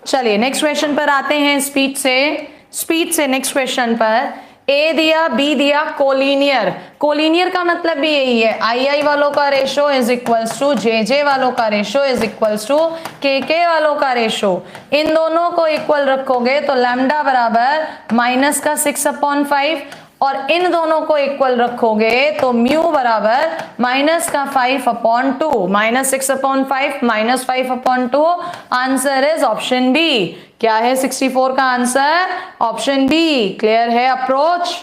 चलिए नेक्स्ट क्वेश्चन पर आते हैं, स्पीड से नेक्स्ट क्वेश्चन पर। ए दिया, बी दिया, कोलिनियर, कोलिनियर का मतलब भी यही है, आई वालों का रेशो इज इक्वल्स टू जे वालों का रेशो इज इक्वल्स टू के वालों का रेशो। इन दोनों को इक्वल रखोगे तो लैम्डा बराबर -6/5, और इन दोनों को इक्वल रखोगे तो म्यू बराबर माइनस का 5/2, -6/5 -5/2। Answer is option B. क्या है 64 का आंसर? Option B. क्लियर है approach?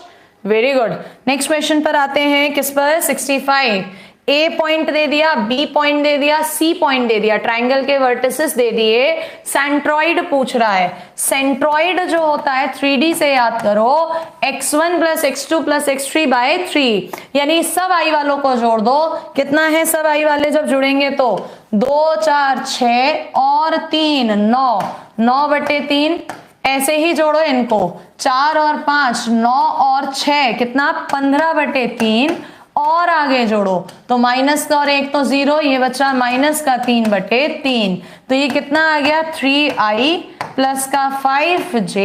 Very good. Next question पर आते हैं, किस पर? 65। ए पॉइंट दे दिया, बी पॉइंट दे दिया, सी पॉइंट दे दिया, ट्राइंगल के वर्टिसेस दे दिए, सेंट्रॉइड पूछ रहा है। सेंट्रॉइड जो होता है 3D से याद करो, x1 + x2 + x3 / 3, यानी सब आई वालों को जोड़ दो। कितना है सब आई वाले जब जुड़ेंगे तो 2 4 6 और 3 9, 9/3। ऐसे ही जोड़ो इनको, 4 और 5 9 और 6 कितना? 15/3। और आगे जोड़ो तो माइनस का और एक तो 0, ये बचा माइनस का 3/3। तो ये कितना आ गया? 3i प्लस का 5j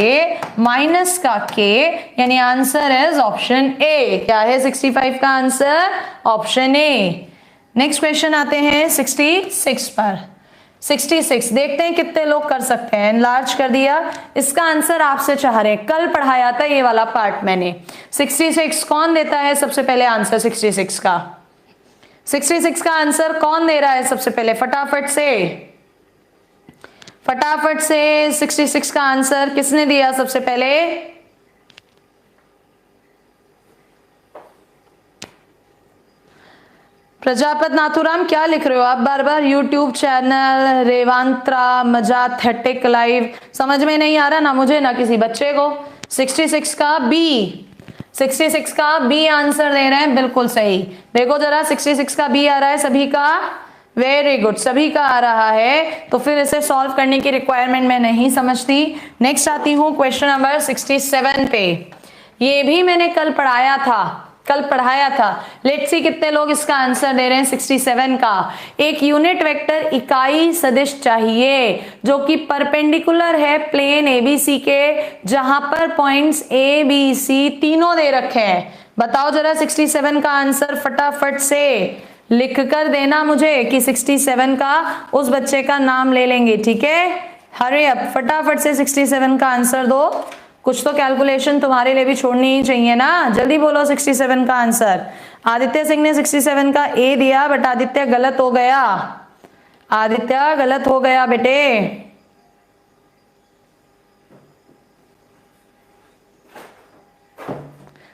माइनस का k, यानी आंसर इज ऑप्शन ए। क्या है 65 का आंसर? ऑप्शन ए। नेक्स्ट क्वेश्चन आते हैं 66 पर। 66 देखते हैं कितने लोग कर सकते हैं। एनलार्ज कर दिया। इसका आंसर आपसे चाह रहे, कल पढ़ाया था ये वाला पार्ट मैंने। 66 कौन देता है सबसे पहले आंसर? 66 का 66 का आंसर कौन दे रहा है सबसे पहले? फटाफट से 66 का आंसर किसने दिया सबसे पहले? प्रजापत नाथुराम, क्या लिख रहे हो आप बार बार? यूट्यूब चैनल रेवांत्रा मजाथेटिक लाइव, समझ में नहीं आ रहा ना मुझे ना किसी बच्चे को। 66 का बी, 66 का बी आंसर दे रहे हैं, बिल्कुल सही। देखो जरा 66 का बी आ रहा है सभी का। वेरी गुड, सभी का आ रहा है। तो फिर इसे सॉल्व करने की रिक्वायरमेंट मैं नहीं समझती। नेक्स्ट आती हूं क्वेश्चन नंबर 67 पे। ये भी मैंने कल पढ़ाया था। लेट्स सी कितने लोग इसका आंसर दे रहे हैं 67 का। एक यूनिट वेक्टर इकाई सदिश चाहिए जो कि परपेंडिकुलर है प्लेन ABC के, जहां पर पॉइंट्स A B C तीनों दे रखे हैं। बताओ जरा 67 का आंसर फटाफट से लिख कर देना मुझे कि 67 का उस बच्चे का नाम ले लेंगे, ठीक है? हरी अप, फटाफट से 67 का आंसर दो। कुछ तो कैलकुलेशन तुम्हारे लिए भी छोड़नी ही चाहिए ना। जल्दी बोलो 67 का आंसर। आदित्य सिंह ने 67 का ए दिया, बट आदित्य गलत हो गया। आदित्य गलत हो गया बेटे।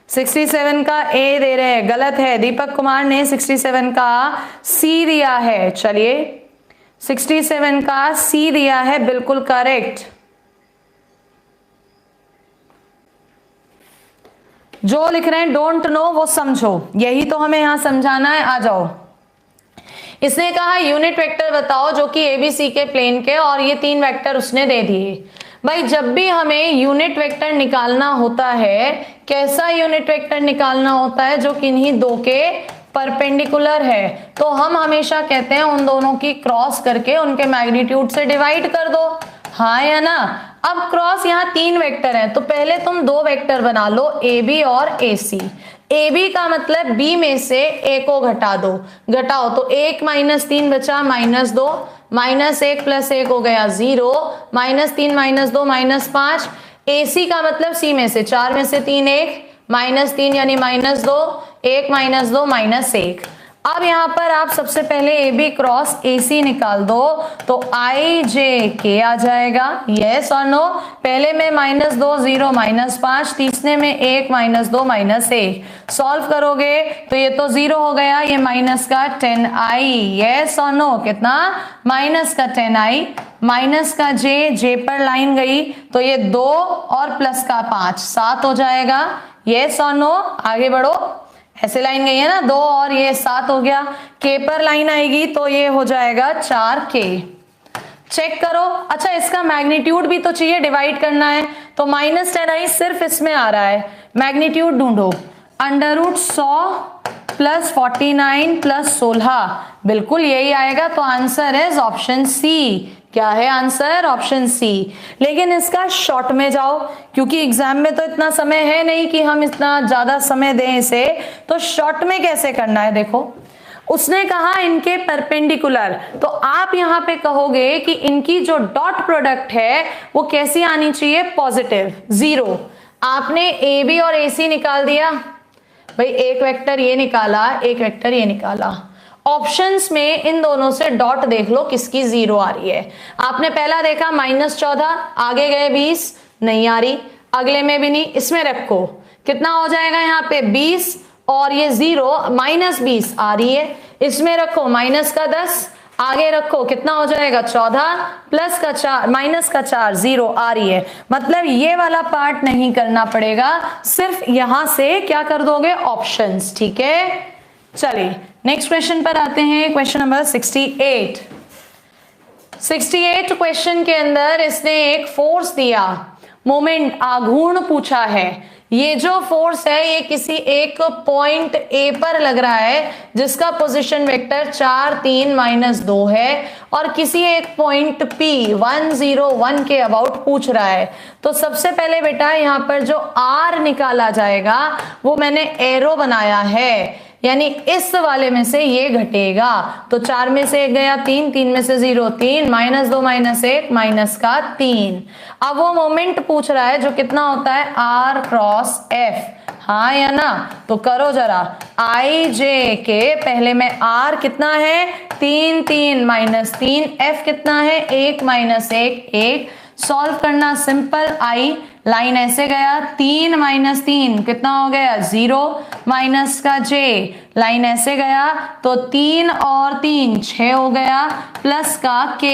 सिक्सटी 67 का ए दे रहे हैं, गलत है। दीपक कुमार ने 67 का सी दिया है। चलिए 67 का सी दिया है, बिल्कुल करेक्ट। जो लिख रहे हैं डोंट नो वो समझो, यही तो हमें यहां समझाना है। आ जाओ। इसने कहा यूनिट वेक्टर बताओ जो कि ABC के प्लेन के, और ये 3 वेक्टर उसने दे दिए। भाई जब भी हमें यूनिट वेक्टर निकालना होता है, कैसा यूनिट वेक्टर निकालना होता है? जो किन्हीं दो के परपेंडिकुलर है। तो हम हमेशा कहते हैं उन दोनों की क्रॉस करके उनके मैग्नीट्यूड से डिवाइड कर दो, हाँ या ना? अब क्रॉस यहाँ 3 वेक्टर हैं, तो पहले तुम 2 वेक्टर बना लो, AB और AC। AB का मतलब B में से A को घटाओ तो 1 - 3 बचा -2, -1 + 1 हो गया 0, -3 - 2 -5। AC का मतलब C में से 4 में से 3 1, -3 यानी -2, 1 - 2 -1। अब यहाँ पर आप सबसे पहले AB क्रॉस AC निकाल दो तो IJK आ जाएगा, यस और नो? पहले में -2 0 -5, तीसरे में 1 - 2 -1। सॉल्व करोगे तो ये तो 0 हो गया, ये माइनस का 10i, यस और नो? कितना? माइनस का 10i, माइनस का j पर लाइन गई तो ये 2 और प्लस का 5 7 हो जाएगा, यस और नो? आगे बढ़ो। ऐसे लाइन गई है ना 2 और ये 7 हो गया। k पर लाइन आएगी तो ये हो जाएगा 4k। चेक करो। अच्छा इसका मैग्नीट्यूड भी तो चाहिए, डिवाइड करना है, तो -10i सिर्फ इसमें आ रहा है। मैग्नीट्यूड ढूंढो, √100 + 49 + 16, बिल्कुल यही आएगा। तो आंसर इज ऑप्शन सी। क्या है आंसर? ऑप्शन सी। लेकिन इसका शॉर्ट में जाओ, क्योंकि एग्जाम में तो इतना समय है नहीं कि हम इतना ज्यादा समय दें इसे, तो शॉर्ट में कैसे करना है? देखो उसने कहा इनके परपेंडिकुलर, तो आप यहां पे कहोगे कि इनकी जो डॉट प्रोडक्ट है वो कैसी आनी चाहिए? पॉजिटिव, 0। आपने ए बी और ए सी निकाल दिया भाई, एक वेक्टर ये निकाला, एक वेक्टर ये निकाला। ऑप्शंस में इन दोनों से डॉट देख लो किसकी जीरो आ रही है। आपने पहला देखा -14, आगे गए 20, नहीं आ रही, अगले में भी नहीं, इसमें रखो कितना हो जाएगा यहाँ पे 20 और ये 0 -20 आ रही है, इसमें रखो -10, आगे रखो कितना हो जाएगा 14 +4 -4 0 आ रही है। मतलब ये वाला पार्ट नहीं करना पड़ेगा, सिर्फ यहां से क्या कर दोगे ऑप्शंस, ठीक है। चलिए नेक्स्ट क्वेश्चन पर आते हैं, क्वेश्चन नंबर 68। 68 क्वेश्चन के अंदर इसने एक फोर्स दिया, मोमेंट आघूर्ण पूछा है। ये जो फोर्स है ये किसी एक पॉइंट ए पर लग रहा है जिसका पोजीशन वेक्टर 4 3 -2 है, और किसी एक पॉइंट P 1 0 1 के अबाउट पूछ रहा है। तो सबसे पहले बेटा यहाँ पर जो R निकाला जाएगा वो मैंने एरो बनाया है, यानी इस वाले में से ये घटेगा। तो 4 में से 1 गया 3, 3 में से 0 3, -2 -1 -3। अब वो मोमेंट पूछ रहा है जो कितना होता है R क्रॉस F, हाँ या ना? तो करो जरा, आई जे के पहले में R कितना है 3 3 -3, F कितना है 1 -1 1। सॉल्व करना सिंपल, आई लाइन ऐसे गया 3 -3 कितना हो गया 0, माइनस का j लाइन ऐसे गया तो 3 और 3 6 हो गया, प्लस का k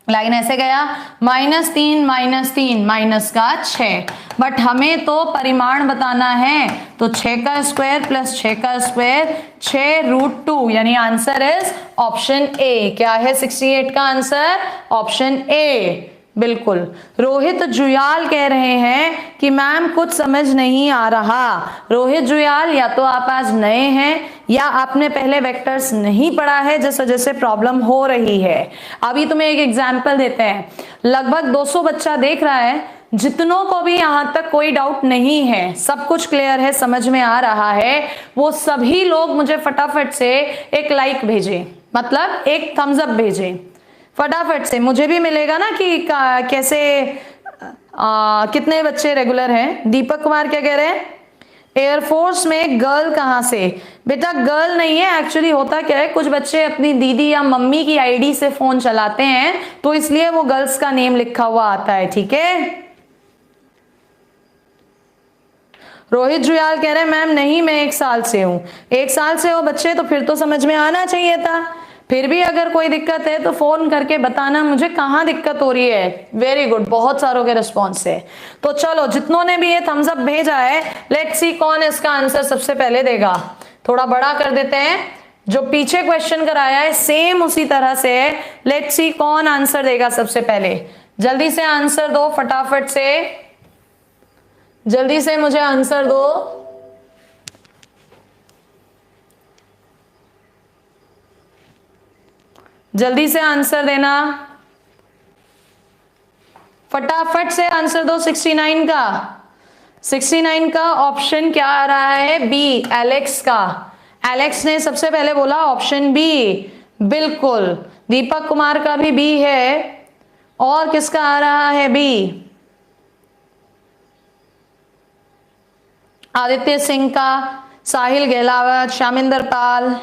लाइन ऐसे गया -3 -3 माइनस का 6। बट हमें तो परिमाण बताना है, तो 6 का स्क्वायर प्लस 6 का स्क्वायर 6√2, यानी आंसर इज ऑप्शन ए। क्या है 68 का आंसर? ऑप्शन ए, बिल्कुल। रोहित जुयाल कह रहे हैं कि मैम कुछ समझ नहीं आ रहा। रोहित जुयाल, या तो आप आज नए हैं या आपने पहले वेक्टर्स नहीं पढ़ा है जिस वजह से प्रॉब्लम हो रही है। अभी तुम्हें एक एग्जांपल देते हैं, लगभग 200 बच्चा देख रहा है, जितनों को भी यहां तक कोई डाउट नहीं है, सब कुछ क्लियर है, समझ में आ रहा है, वो सभी लोग मुझे फटाफट से एक लाइक भेजें, मतलब एक थम्स अप भेजें फटाफट से। मुझे भी मिलेगा ना कि कैसे कितने बच्चे रेगुलर हैं। दीपक कुमार क्या कह रहे हैं, एयरफोर्स में गर्ल कहां से? बेटा गर्ल नहीं है, एक्चुअली होता क्या है, कुछ बच्चे अपनी दीदी या मम्मी की आईडी से फोन चलाते हैं तो इसलिए वो गर्ल्स का नेम लिखा हुआ आता है, ठीक है। रोहित जुयाल कह रहे हैं मैम नहीं, मैं 1 साल से हूं। 1 साल से हो बच्चे तो फिर तो समझ में आना चाहिए था। फिर भी अगर कोई दिक्कत है तो फोन करके बताना मुझे कहाँ दिक्कत हो रही है। वेरी गुड, बहुत सारों के रिस्पॉन्स है। तो चलो, जितनों ने भी ये थम्स अप भेजा है, लेट्स सी कौन इसका आंसर सबसे पहले देगा। थोड़ा बड़ा कर देते हैं, जो पीछे क्वेश्चन कराया है सेम उसी तरह से है। लेट्स सी कौन आंसर देगा सबसे पहले। जल्दी से आंसर दो, फटाफट से, जल्दी से मुझे आंसर दो। जल्दी से आंसर देना, फटाफट से आंसर दो। 69 का, 69 का ऑप्शन क्या आ रहा है? बी, एलेक्स का। एलेक्स ने सबसे पहले बोला ऑप्शन बी, बिल्कुल। दीपक कुमार का भी बी है, और किसका आ रहा है बी? आदित्य सिंह का, साहिल गहलावत, शामिंदर पाल,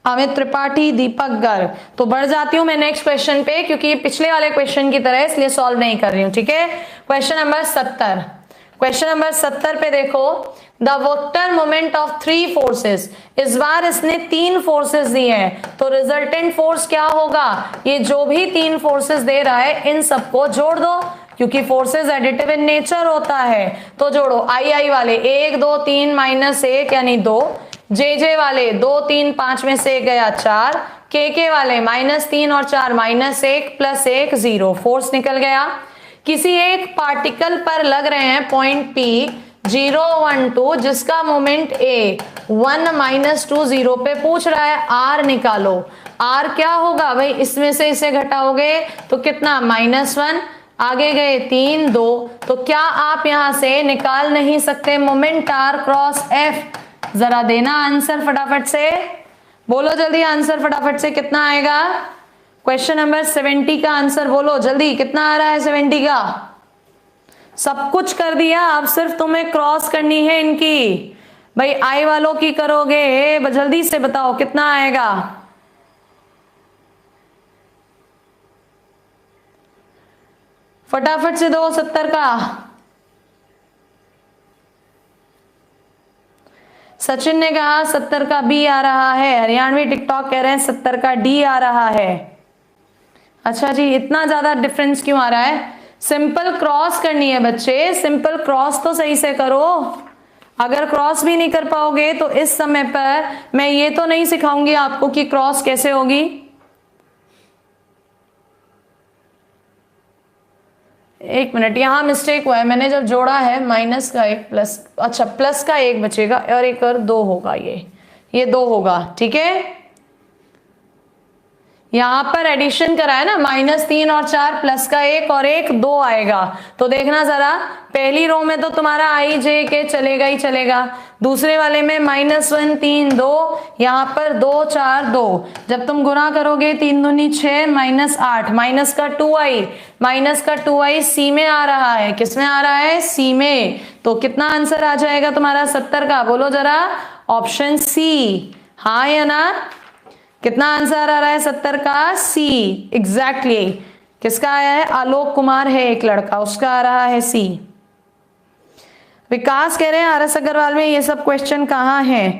अमित त्रिपाठी, दीपक गर्ग। तो बढ़ जाती हूं मैं नेक्स्ट क्वेश्चन पे, क्योंकि ये पिछले वाले क्वेश्चन की तरह इसलिए सॉल्व नहीं कर रही हूं, ठीक है। क्वेश्चन नंबर 70, क्वेश्चन नंबर 70 पे देखो, the vector moment of 3 forces. इस बार इसने 3 फोर्सेस दिए हैं, तो रिजल्टेंट फोर्स क्या होगा? ये जो भी 3 फोर्सेस दे रहा है इन सबको जोड़ दो, क्योंकि फोर्सेस एडिटिव इन नेचर होता है। तो जोड़ो, आई आई वाले 1 2 3 -1 यानी 2, जे जे वाले 2 3 5 में से 1 गया 4, के वाले -3 और 4 -1 + 1 0, फोर्स निकल गया। किसी एक पार्टिकल पर लग रहे हैं पॉइंट P 0 1 2, जिसका मोमेंट A 1 -2 0 पे पूछ रहा है R निकालो। R क्या होगा भाई? इसमें से इसे घटाओगे तो कितना -1, आगे गए 3 2, तो क्या आप यहां से निकाल नहीं सकते मोमेंट R क्रॉस F? जरा देना आंसर फटाफट से, बोलो जल्दी आंसर फटाफट से, कितना आएगा? क्वेश्चन नंबर 70 का आंसर बोलो जल्दी, कितना आ रहा है 70 का? सब कुछ कर दिया, अब सिर्फ तुम्हें क्रॉस करनी है इनकी। भाई आई वालों की करोगे, जल्दी से बताओ कितना आएगा। फटाफट से दो 70 का। सचिन ने कहा 70 का बी आ रहा है, हरियाणवी टिकटॉक कह रहे हैं 70 का डी आ रहा है। अच्छा जी, इतना ज्यादा डिफरेंस क्यों आ रहा है? सिंपल क्रॉस करनी है बच्चे, सिंपल क्रॉस तो सही से करो। अगर क्रॉस भी नहीं कर पाओगे तो इस समय पर मैं ये तो नहीं सिखाऊंगी आपको कि क्रॉस कैसे होगी। एक मिनट, यहां मिस्टेक हुआ है, मैंने जब जोड़ा है माइनस का एक प्लस, अच्छा प्लस का एक बचेगा और एक और दो होगा, ये दो होगा, ठीक है। यहां पर एडिशन करा है ना, -3 और 4 प्लस का एक और एक 2 आएगा। तो देखना जरा, पहली रो में तो तुम्हारा आई जे के चलेगा ही चलेगा, दूसरे वाले में -1 3 2, यहां पर 2 4 2। जब तुम गुणा करोगे 3 दूनी 6 -8, माइनस का 2i सी में आ रहा है। किस में आ रहा है? सी में। तो कितना आंसर आ जाएगा तुम्हारा 70 का? बोलो जरा, ऑप्शन सी, हाँ या ना? कितना आंसर आ रहा है 70 का? सी, एग्जैक्टली। किसका आया है? आलोक कुमार है एक लड़का, उसका आ रहा है सी। विकास कह रहे हैं आर एस अग्रवाल में ये सब क्वेश्चन कहाँ है?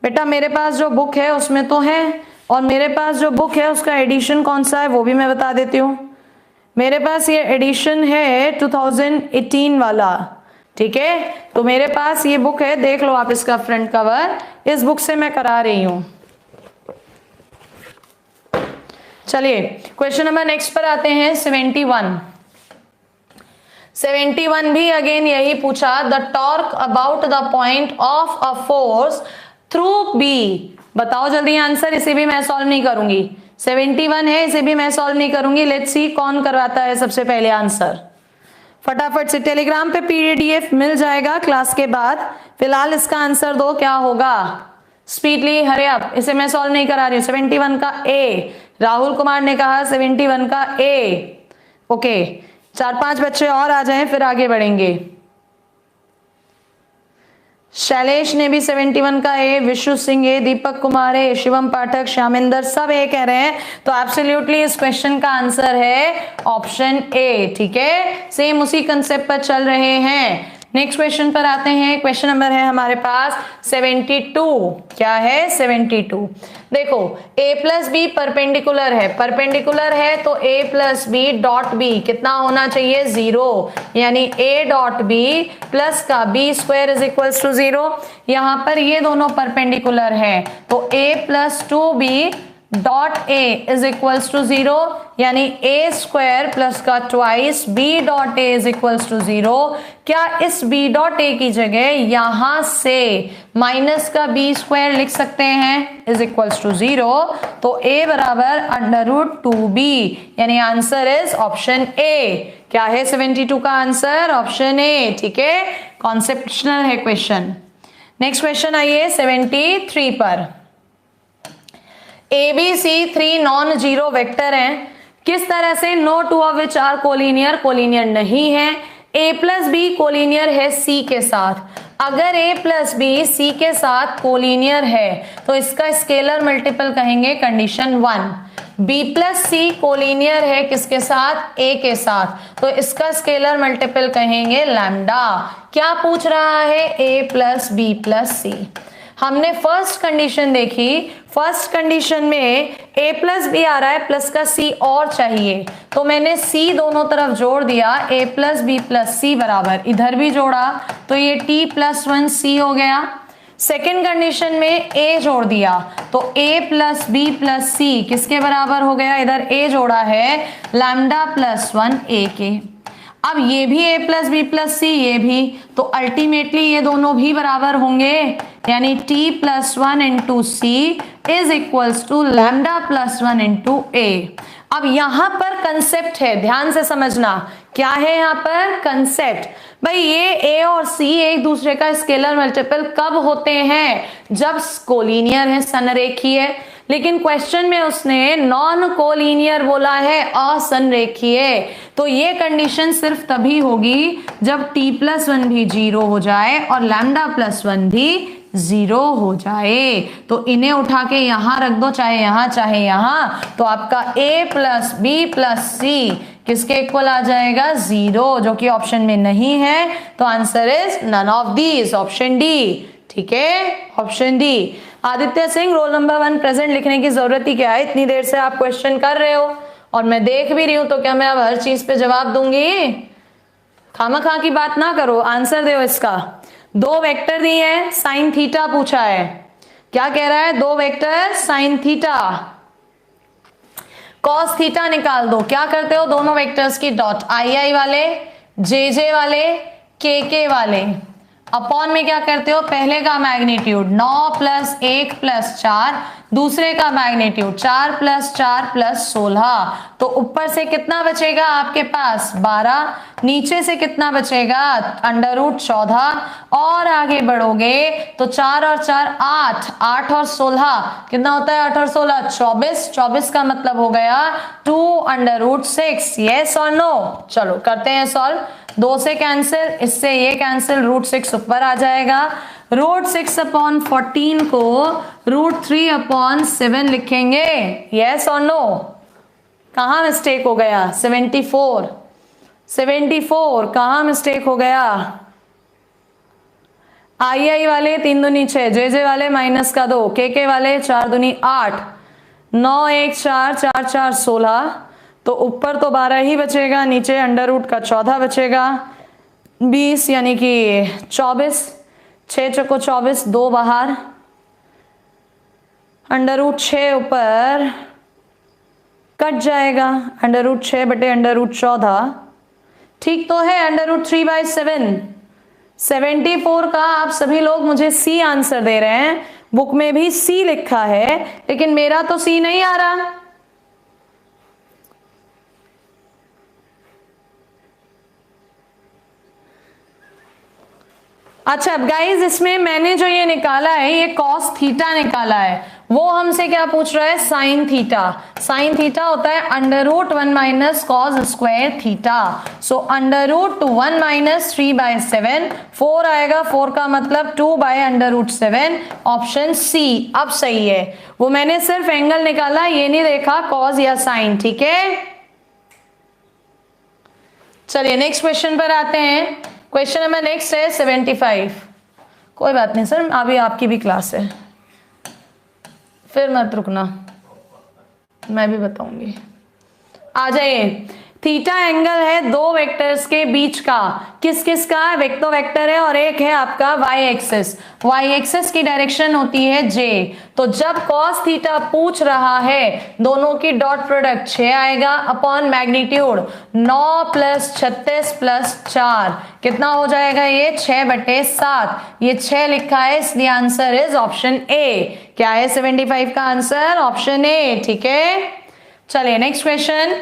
बेटा मेरे पास जो बुक है उसमें तो है, और मेरे पास जो बुक है उसका एडिशन कौन सा है वो भी मैं बता देती हूँ। मेरे पास ये एडिशन है 2018 वाला, ठीक है। तो मेरे पास ये बुक है, देख लो आप इसका फ्रंट कवर, इस बुक से मैं करा रही हूं। चलिए क्वेश्चन नंबर नेक्स्ट पर आते हैं। 71 भी अगेन यही पूछा, the torque about the point of a force through B. बताओ जल्दी आंसर, इसे भी मैं सॉल्व नहीं करूंगी। 71 है, इसे भी मैं सॉल्व नहीं करूंगी। लेट्स सी कौन करवाता है सबसे पहले आंसर। फटाफट से टेलीग्राम पे पीडीएफ मिल जाएगा क्लास के बाद। फिलहाल इसका आंसर दो, क्या होगा? स्पीडली, हरे अप। इसे मैं सॉल्व नहीं करा रही हूं। 71 का ए, राहुल कुमार ने कहा 71 का ए। ओके, 4-5 बच्चे और आ जाएं फिर आगे बढ़ेंगे। शैलेश ने भी 71 का ए, विशु सिंह ए, दीपक कुमार ए, शिवम पाठक, श्यामेंद्र, सब ए कह रहे हैं। तो एब्सोल्युटली इस क्वेश्चन का आंसर है ऑप्शन ए, ठीक है। सेम उसी कंसेप्ट पर चल रहे हैं। नेक्स्ट क्वेश्चन पर आते हैं। क्वेश्चन नंबर है हमारे पास 72। क्या है? 72। देखो a प्लस बी परपेंडिकुलर है, परपेंडिकुलर है तो a plus b dot b कितना होना चाहिए? 0, यानी a डॉट बी प्लस का b square is equals to 0। यहां पर ये दोनों परपेंडिकुलर है तो a plus 2b dot A is equals to 0, यानी ए स्क्वायर प्लस का twice b dot A is equals to 0। क्या इस बी डॉट ए की जगह यहां से माइनस का बी स्क्वायर लिख सकते हैं? Is equals to 0। तो ए बराबर √2b, यानी आंसर इज ऑप्शन ए। क्या है 72 का आंसर? ऑप्शन ए, ठीक है। कॉन्सेप्शनल है क्वेश्चन। नेक्स्ट क्वेश्चन आइए 73 पर। ABC 3 नॉन जीरो वेक्टर हैं, किस तरह से? No two of which are collinear, collinear नहीं है। A प्लस बी कोलिनियर है C के साथ। अगर A प्लस बी C के साथ कोलिनियर है तो इसका स्केलर मल्टीपल कहेंगे कंडीशन 1। B प्लस सी कोलिनियर है किसके साथ? A के साथ, तो इसका स्केलर मल्टीपल कहेंगे लैम्डा। क्या पूछ रहा है? A प्लस बी प्लस सी। हमने फर्स्ट कंडीशन देखी, फर्स्ट कंडीशन में a प्लस बी आ रहा है, प्लस का c और चाहिए, तो मैंने c दोनों तरफ जोड़ दिया। a प्लस बी प्लस सी बराबर, इधर भी जोड़ा तो ये t प्लस 1 c हो गया। सेकेंड कंडीशन में a जोड़ दिया तो a प्लस बी प्लस सी किसके बराबर हो गया? इधर a जोड़ा है लैम्डा प्लस 1 a के। अब ये भी a प्लस बी प्लस सी, ये भी, तो अल्टीमेटली ये दोनों भी बराबर होंगे, यानी t plus 1 into C is equals to lambda plus 1 into A. अब यहां पर कंसेप्ट है, ध्यान से समझना। क्या है यहां पर? कंसेप्ट। भाई ये a और c एक दूसरे का स्केलर मल्टीपल कब होते हैं? जब कोलिनियर है, सनरेखीय है। लेकिन क्वेश्चन में उसने नॉन कोलिनियर बोला है, असंरेखीय। तो ये कंडीशन सिर्फ तभी होगी जब t+1 भी 0 हो जाए और λ+1 भी 0 हो जाए। तो इन्हें उठा के यहां रख दो, चाहे यहां चाहे यहां, तो आपका a + b + c किसके इक्वल आ जाएगा? 0, जो कि ऑप्शन में नहीं है। तो answer is none of these, option d. ठीक है, option d. Aditya Singh, roll number 1 present लिखने की जरूरत ही क्या है? इतनी देर से आप क्वेश्चन कर रहे हो और मैं देख भी रही हूं, तो क्या मैं अब हर चीज पे जवाब दूंगी? खामखा की बात ना करो, आंसर दो इसका। 2 वेक्टर दिए हैं, साइन थीटा पूछा है। क्या कह रहा है? 2 vector sine theta, cos theta निकाल दो। क्या करते हो? दोनों वेक्टर्स की डॉट, आई वाले, जे वाले, के वाले, अपॉन में क्या करते हो? पहले का मैग्नीट्यूड 9 + 1 + 4, दूसरे का मैग्नीट्यूड 4 + 4 + 16। तो ऊपर से कितना बचेगा आपके पास? 12। नीचे से कितना बचेगा? √14। और आगे बढ़ोगे तो 4 और 4 8, 8 और 16 कितना होता है? 8 और 16 24। 24 का मतलब हो गया 2√6। यस और नो? चलो करते हैं सॉल्व। 2 से कैंसिल, इससे ये कैंसिल, √6 ऊपर आ जाएगा। √6/14 को √3/7 लिखेंगे। यस और नो? कहाँ मिस्टेक हो गया? 74 कहाँ मिस्टेक हो गया? आई वाले 3 दूनी 6, जे वाले -2, के वाले 4 दूनी 8, 9 1 4 4 4 16। तो ऊपर तो 12 ही बचेगा, नीचे √14 बचेगा। 20 यानी कि 24, 6 चौको 24, 2 बाहर, √6 ऊपर कट जाएगा, √6 बटे √14 ठीक तो है, √3/7। 74 का आप सभी लोग मुझे सी आंसर दे रहे हैं, बुक में भी सी लिखा है, लेकिन मेरा तो सी नहीं आ रहा। अच्छा गाइज, इसमें मैंने जो ये निकाला है, ये कॉस थीटा निकाला है। वो हमसे क्या पूछ रहा है? Sine theta. साइन थीटा होता है √1 - cos² थीटा। सो √1 - 3/7, 4 आएगा, 4 का मतलब 2/√7, ऑप्शन सी। अब सही है, वो मैंने सिर्फ एंगल निकाला, ये नहीं देखा कॉस या साइन। ठीक है, चलिए नेक्स्ट क्वेश्चन पर आते हैं। क्वेश्चन नंबर नेक्स्ट है 75। कोई बात नहीं सर, अभी आपकी भी क्लास है, फिर मत रुकना, मैं भी बताऊंगी। आ जाइए। थीटा एंगल है 2 वेक्टर्स के बीच का। किस किस का? वेक्टर वेक्टर है और एक है आपका वाई एक्सिस। वाई एक्सिस की डायरेक्शन होती है जे। तो जब cos थीटा पूछ रहा है, दोनों की डॉट प्रोडक्ट 6 आएगा अपॉन मैग्नीट्यूड 9 + 36 + 4 कितना हो जाएगा? ये 6/7। ये 6 लिखा है, इसलिए आंसर इज ऑप्शन ए। क्या है 75 का आंसर? ऑप्शन ए। ठीक है, चलिए next question.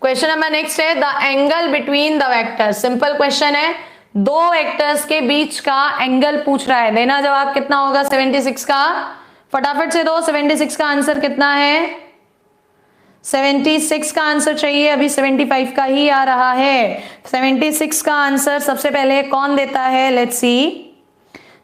Question number next है the angle between the vectors. Simple question है, 2 वेक्टर्स के बीच का एंगल पूछ रहा है। देना जवाब कितना होगा 76 का? फटाफट से दो। 76 का आंसर कितना है? 76 का आंसर चाहिए, अभी 75 का ही आ रहा है। 76 का आंसर सबसे पहले कौन देता है? Let's see.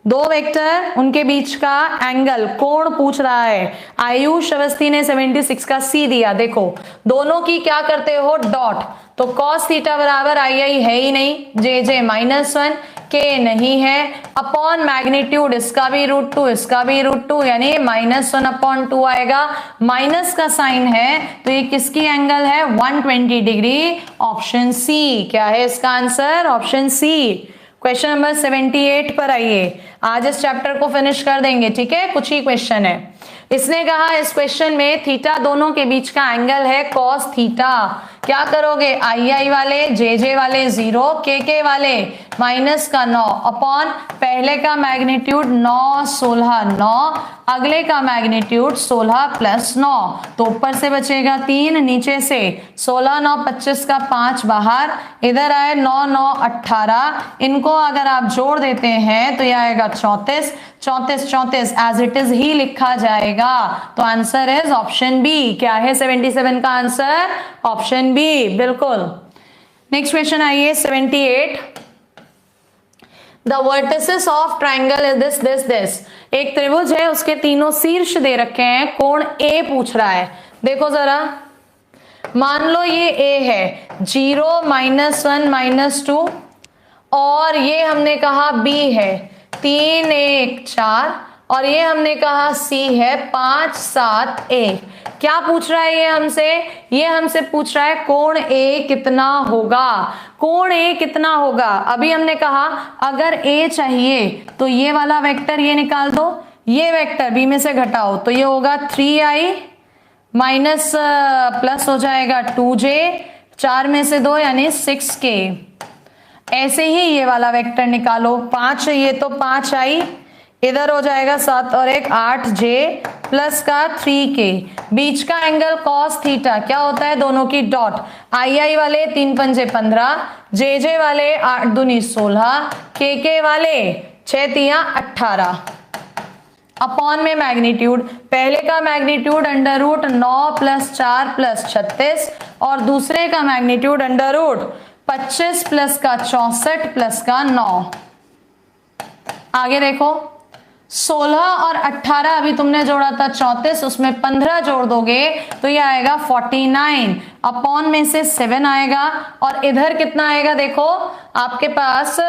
2 वेक्टर, उनके बीच का एंगल, कोण पूछ रहा है। आयुष अवस्थी ने 76 का सी दिया। देखो दोनों की क्या करते हो? डॉट। तो cos थीटा बराबर आई है ही नहीं, जे -1, के नहीं है, अपॉन मैग्नीट्यूड इसका भी √2, इसका भी √2, यानी -1/2 आएगा। माइनस का साइन है, तो ये किसकी एंगल है? 120 डिग्री। Option C. क्या है इसका answer? Option C. Question number 78 पर आइए। आज इस चैप्टर को फिनिश कर देंगे। ठीक है, कुछ ही क्वेश्चन है। इसने कहा इस क्वेश्चन में थीटा दोनों के बीच का एंगल है cos थीटा। क्या करोगे, आई वाले, जे वाले 0, के वाले माइनस का 9 अपॉन पहले का मैग्नीट्यूड 9 16 9, अगले का मैग्नीट्यूड 16 प्लस 9, तो ऊपर से बचेगा 3, नीचे से 16 9 25 का 5 बाहर, इधर आए 9 9 18, इनको अगर आप जोड़ देते हैं तो यह आएगा 34 34 34 एज इट इज ही लिखा जाएगा। तो आंसर इज ऑप्शन बी। क्या है 77 का आंसर? ऑप्शन बी, बिल्कुल। नेक्स्ट क्वेश्चन आइए 78। The vertices of triangle is this. एक त्रिभुज है, उसके तीनों शीर्ष दे रखे हैं, कोण ए पूछ रहा है। देखो जरा, मान लो ये ए है, 0 -1 -2, और ये हमने कहा बी है 3 1 4, और ये हमने कहा सी है 5 7 1। क्या पूछ रहा है ये हमसे? ये हमसे पूछ रहा है कोण ए कितना होगा। कोण ए कितना होगा? अभी हमने कहा अगर ए चाहिए तो ये वाला वेक्टर ये निकाल दो, ये वेक्टर बी में से घटाओ, तो ये होगा 3i माइनस प्लस हो जाएगा 2j, 4 में से 2 यानी 6k। ऐसे ही ये वाला वेक्टर निकालो, 5 ये तो 5i, इधर हो जाएगा 7 और 1 8j प्लस का 3k, बीच का एंगल cos थीटा क्या होता है? दोनों की डॉट, आई वाले 3 पंजे 15, जे वाले 8 दूनी 16, के वाले 6 तिया 18, अपॉन में मैग्नीट्यूड, पहले का magnitude under root 9 plus 4 plus 36, और दूसरे का मैग्नीट्यूड अंडर रूट 25 प्लस का 64 प्लस का 9। आगे देखो, 16 और 18 अभी तुमने जोड़ा था 34, उसमें 15 जोड़ दोगे तो ये आएगा 49, अपॉन में से 7 आएगा, और इधर कितना आएगा? देखो आपके पास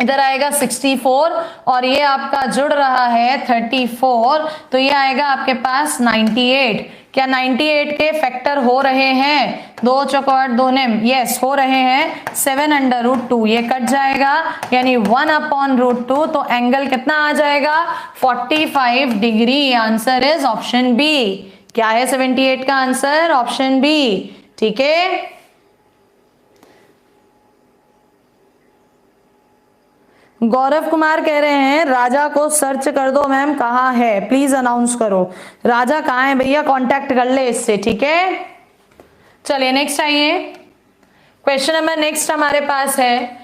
इधर आएगा 64, और ये आपका जुड़ रहा है 34, तो ये आएगा आपके पास 98। क्या 98 के फैक्टर हो रहे हैं? 2 चौक 2 नेम, यस हो रहे हैं। 7 अंडर रूट 2 ये कट जाएगा, यानी 1 अपॉन रूट 2, तो एंगल कितना आ जाएगा? 45 डिग्री। Answer is option B. क्या है 78 का आंसर? Option B. ठीक है, गौरव कुमार कह रहे हैं राजा को सर्च कर दो मैम, कहाँ है प्लीज अनाउंस करो। राजा कहाँ है भैया? कांटेक्ट कर ले इससे, ठीक है। चलिए नेक्स्ट आइए, क्वेश्चन नंबर नेक्स्ट हमारे पास है,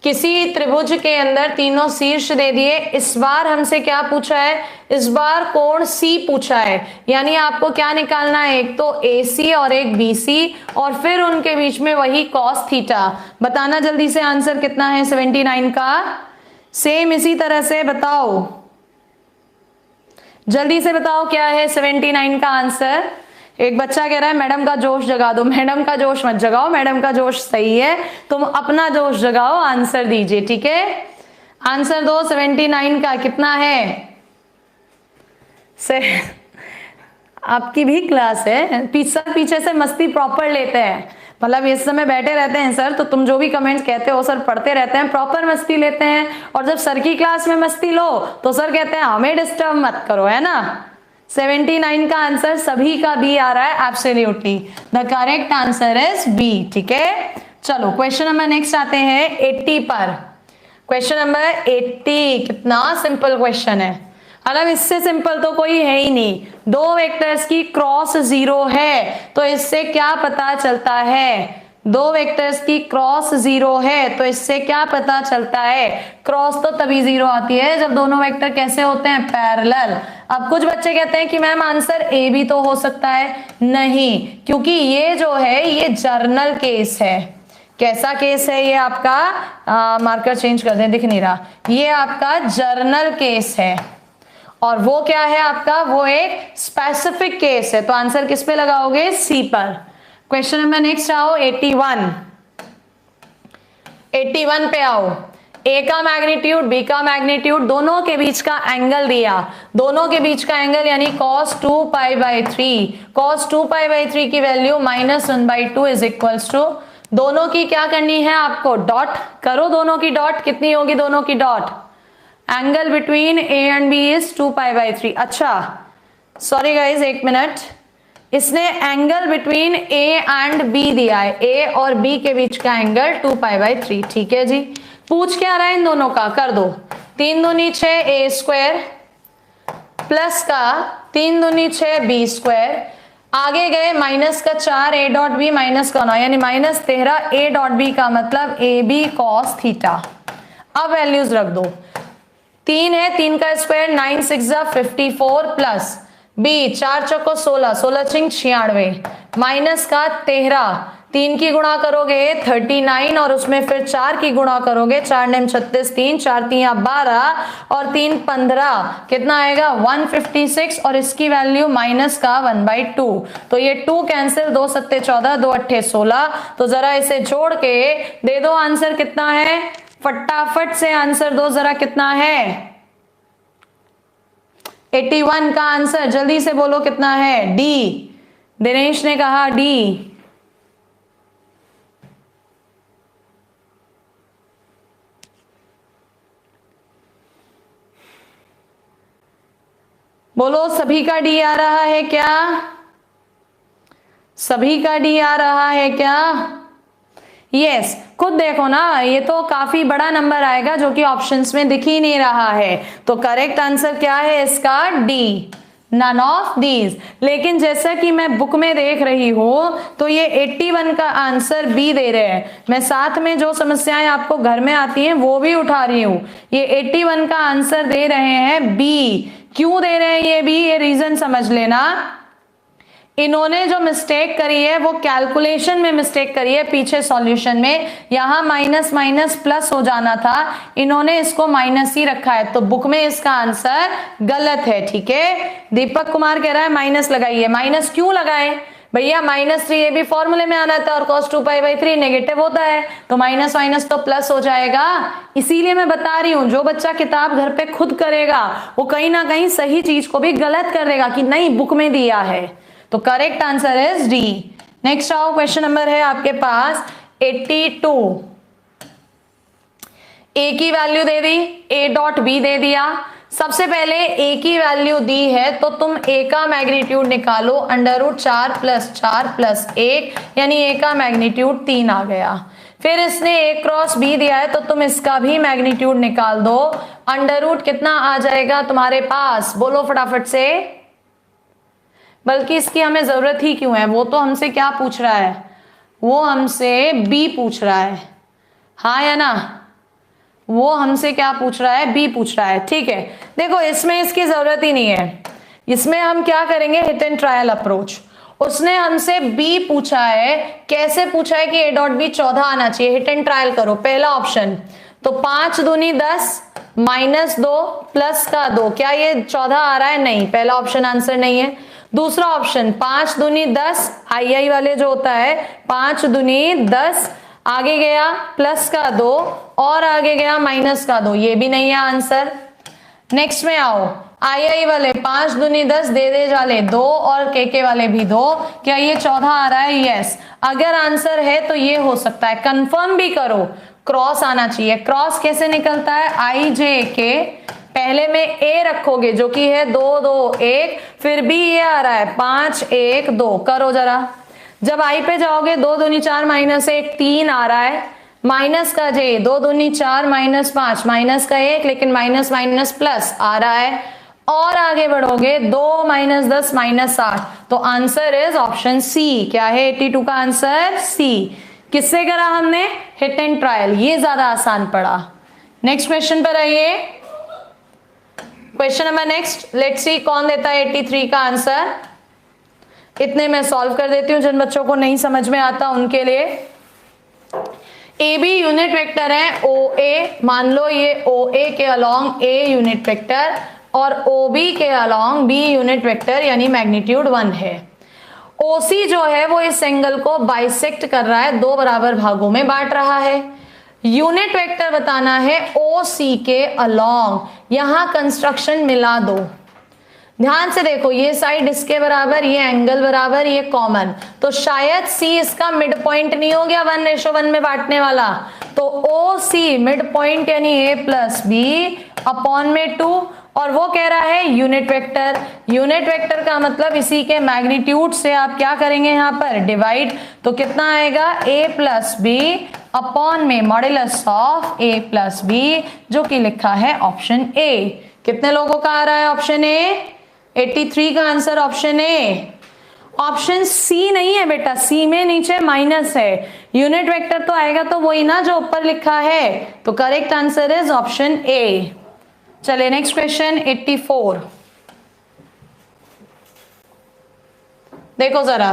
किसी त्रिभुज के अंदर तीनों शीर्ष दे दिए। इस बार हमसे क्या पूछा है? इस बार कोण सी पूछा है, यानी आपको क्या निकालना है? एक तो AC और एक BC, और फिर उनके बीच में वही cos थीटा। बताना जल्दी से आंसर कितना है 79 का? सेम इसी तरह से बताओ, जल्दी से बताओ क्या है 79 का आंसर। एक बच्चा कह रहा है मैडम का जोश जगा दो। मैडम का जोश मत जगाओ, मैडम का जोश सही है, तुम अपना जोश जगाओ, आंसर दीजिए, ठीक है। आंसर दो 79 का कितना है? आपकी भी क्लास है, पीछे से मस्ती प्रॉपर लेते हैं, मतलब इस समय बैठे रहते हैं सर, तो तुम जो भी कमेंट कहते हो सर पढ़ते रहते हैं, प्रॉपर मस्ती लेते हैं, और जब सर की क्लास में मस्ती लो तो सर कहते हैं हमें डिस्टर्ब मत करो, है ना। 79 का आंसर सभी का बी आ रहा है, absolutely the correct answer is b, ठीक है। चलो क्वेश्चन नंबर नेक्स्ट आते हैं 80 पर। क्वेश्चन नंबर 80 कितना सिंपल क्वेश्चन है, मतलब इससे सिंपल तो कोई है ही नहीं। दो वेक्टर्स की क्रॉस 0 है, तो इससे क्या पता चलता है? दो वेक्टर्स की क्रॉस 0 है, तो इससे क्या पता चलता है? क्रॉस तो तभी 0 आती है जब दोनों वेक्टर कैसे होते हैं? पैरेलल। अब कुछ बच्चे कहते हैं कि मैम आंसर ए भी तो हो सकता है। नहीं, क्योंकि ये जो है ये जर्नल केस है। कैसा केस है ये आपका? मार्कर चेंज कर दें, दिख नहीं रहा। ये आपका जर्नल केस है, और वो क्या है आपका? वो एक स्पेसिफिक केस है। तो आंसर किस पे लगाओगे? सी पर। क्वेश्चन नंबर नेक्स्ट आओ 81 पे आओ। ए का मैग्नीट्यूड, बी का मैग्नीट्यूड, दोनों के बीच का एंगल दिया। दोनों के बीच का एंगल यानी cos 2π/3। cos 2π/3 की वैल्यू -1/2 इज इक्वल्स टू, दोनों की क्या करनी है आपको? डॉट करो, दोनों की डॉट कितनी होगी? दोनों की dot, angle between A and B is 2π/3। अच्छा सॉरी गाइज, एक मिनट, इसने angle between A and B दिया है, ए और बी के बीच का एंगल 2π/3। ठीक है जी, पूछ क्या रहा है इन दोनों का, कर दो। 3 दूनी 6 ए स्क्वायर प्लस का 3 दूनी 6 बी स्क्वायर, आगे गए माइनस का 4 ए डॉट बी माइनस का 9 यानी -13 ए डॉट बी का मतलब ए बी कॉस थीटा। अब वैल्यूज रख दो, 3 है 3 का स्क्वायर 9 6 54 प्लस बी 4 चौको 16 16 छिंग 96 माइनस का 13, 3 की गुणा करोगे 39 और उसमें फिर 4 की गुणा करोगे, 4 नेम 36, 3 4 3 12 और 3 15, कितना आएगा 156 और इसकी वैल्यू माइनस का 1/2। तो ये 2 कैंसिल, 2 सत्ते 14 2 अट्ठे 16। तो जरा इसे जोड़ के दे दो आंसर कितना है, फटाफट से आंसर दो जरा कितना है। 81 का आंसर जल्दी से बोलो कितना है, डी। दिनेश ने कहा डी। बोलो सभी का डी आ रहा है क्या, सभी का डी आ रहा है क्या? यस, खुद देखो ना, ये तो काफी बड़ा नंबर आएगा जो कि ऑप्शंस में दिख ही नहीं रहा है। तो करेक्ट आंसर क्या है इसका, डी, नन ऑफ दीज। लेकिन जैसा कि मैं बुक में देख रही हूं तो ये 81 का आंसर बी दे रहे हैं। मैं साथ में जो समस्याएं आपको घर में आती हैं वो भी उठा रही हूं। ये 81 का आंसर दे रहे हैं बी। क्यों दे रहे हैं ये बी, ये रीजन समझ लेना। इन्होंने जो मिस्टेक करी है वो कैलकुलेशन में मिस्टेक करी है, पीछे सॉल्यूशन में यहां माइनस माइनस प्लस हो जाना था, इन्होंने इसको माइनस ही रखा है, तो बुक में इसका आंसर गलत है। ठीक है, दीपक कुमार कह रहा है माइनस लगाइए। माइनस क्यों लगाए भैया, -3 ये भी फॉर्मूले में आना था और cos 2π/3 नेगेटिव होता है, तो माइनस माइनस तो प्लस हो जाएगा। इसीलिए मैं बता रही हूं, जो बच्चा किताब घर पे खुद करेगा वो कहीं ना कहीं सही चीज को भी गलत कर देगा कि नहीं बुक में दिया है। तो correct answer is D. Next आओ, क्वेश्चन नंबर है आपके पास 82। ए की वैल्यू दे दी, ए डॉट बी दे दिया। सबसे पहले ए की वैल्यू दी है तो तुम ए का मैग्नीट्यूड निकालो, √4 + 4 + 1 यानी ए का मैग्नीट्यूड 3 आ गया। फिर इसने ए क्रॉस बी दिया है तो तुम इसका भी मैग्नीट्यूड निकाल दो, √ कितना आ जाएगा तुम्हारे पास, बोलो फटाफट से। बल्कि इसकी हमें जरूरत ही क्यों है, वो तो हमसे क्या पूछ रहा है, वो हमसे बी पूछ रहा है, हाँ या ना, वो हमसे क्या पूछ रहा है, बी पूछ रहा है। ठीक है, देखो इसमें इसकी जरूरत ही नहीं है, इसमें हम क्या करेंगे, हिट एंड ट्रायल अप्रोच। उसने हमसे बी पूछा है, कैसे पूछा है कि ए डॉट बी 14 आना चाहिए, हिट एंड ट्रायल करो। पहला ऑप्शन तो 5 दूनी 10 -2 प्लस का 2, क्या ये 14 आ रहा है, नहीं, पहला ऑप्शन आंसर नहीं है। दूसरा ऑप्शन 5 दूनी 10, आई वाले जो होता है 5 दूनी 10, आगे गया प्लस का 2 और आगे गया माइनस का 2, ये भी नहीं है आंसर। नेक्स्ट में आओ, आई वाले 5 दूनी 10 दे जाले 2 और के वाले भी 2, क्या ये 14 आ रहा है, यस। अगर आंसर है तो ये हो सकता है, कंफर्म भी करो, क्रॉस आना चाहिए। क्रॉस कैसे निकलता है, आई जे के पहले में ए रखोगे जो कि है 2 2 1, फिर भी ये आ रहा है 5 1 2, करो जरा। जब आई पे जाओगे 2 दूनी 4 -1 3 आ रहा है, माइनस का जे 2 दूनी 4 -5 माइनस का 1, लेकिन माइनस माइनस प्लस आ रहा है, और आगे बढ़ोगे 2 -10 -8, तो आंसर इज ऑप्शन सी। क्या है 82 का आंसर, सी। किससे करा हमने, हिट एंड ट्रायल, ये ज्यादा आसान पड़ा। नेक्स्ट क्वेश्चन पर आइए, question number next, let's see कौन देता है 83 का आंसर। इतने मैं सॉल्व कर देती हूं, जिन बच्चों को नहीं समझ में आता उनके लिए। ए बी यूनिट वेक्टर है, ओ ए, मान लो ये ओ ए के अलोंग ए यूनिट वेक्टर और ओ बी के अलोंग बी यूनिट वेक्टर यानी मैग्नीट्यूड 1 है। ओ सी जो है वो इस एंगल को बाइसेक्ट कर रहा है, 2 बराबर भागों में बांट रहा है। यूनिट वेक्टर बताना है ओ सी के अलोंग, यहां कंस्ट्रक्शन मिला दो, ध्यान से देखो, ये साइड इसके बराबर, ये एंगल बराबर, ये कॉमन, तो शायद सी इसका मिड पॉइंट नहीं हो गया 1:1 में बांटने वाला, तो ओ सी मिड पॉइंट यानी a + b अपॉन में 2, और वो कह रहा है यूनिट वेक्टर। यूनिट वेक्टर का मतलब इसी के मैग्नीट्यूड से आप क्या करेंगे यहाँ पर डिवाइड, तो कितना आएगा a प्लस बी अपॉन में modulus of a plus b, जो कि लिखा है ऑप्शन ए। कितने लोगों का आ रहा है ऑप्शन ए? 83 का answer option a. Option c नहीं है बेटा, सी में नीचे माइनस है, यूनिट वेक्टर तो आएगा तो वही ना जो ऊपर लिखा है, तो correct answer is option A. चलिए नेक्स्ट क्वेश्चन 84। देखो जरा,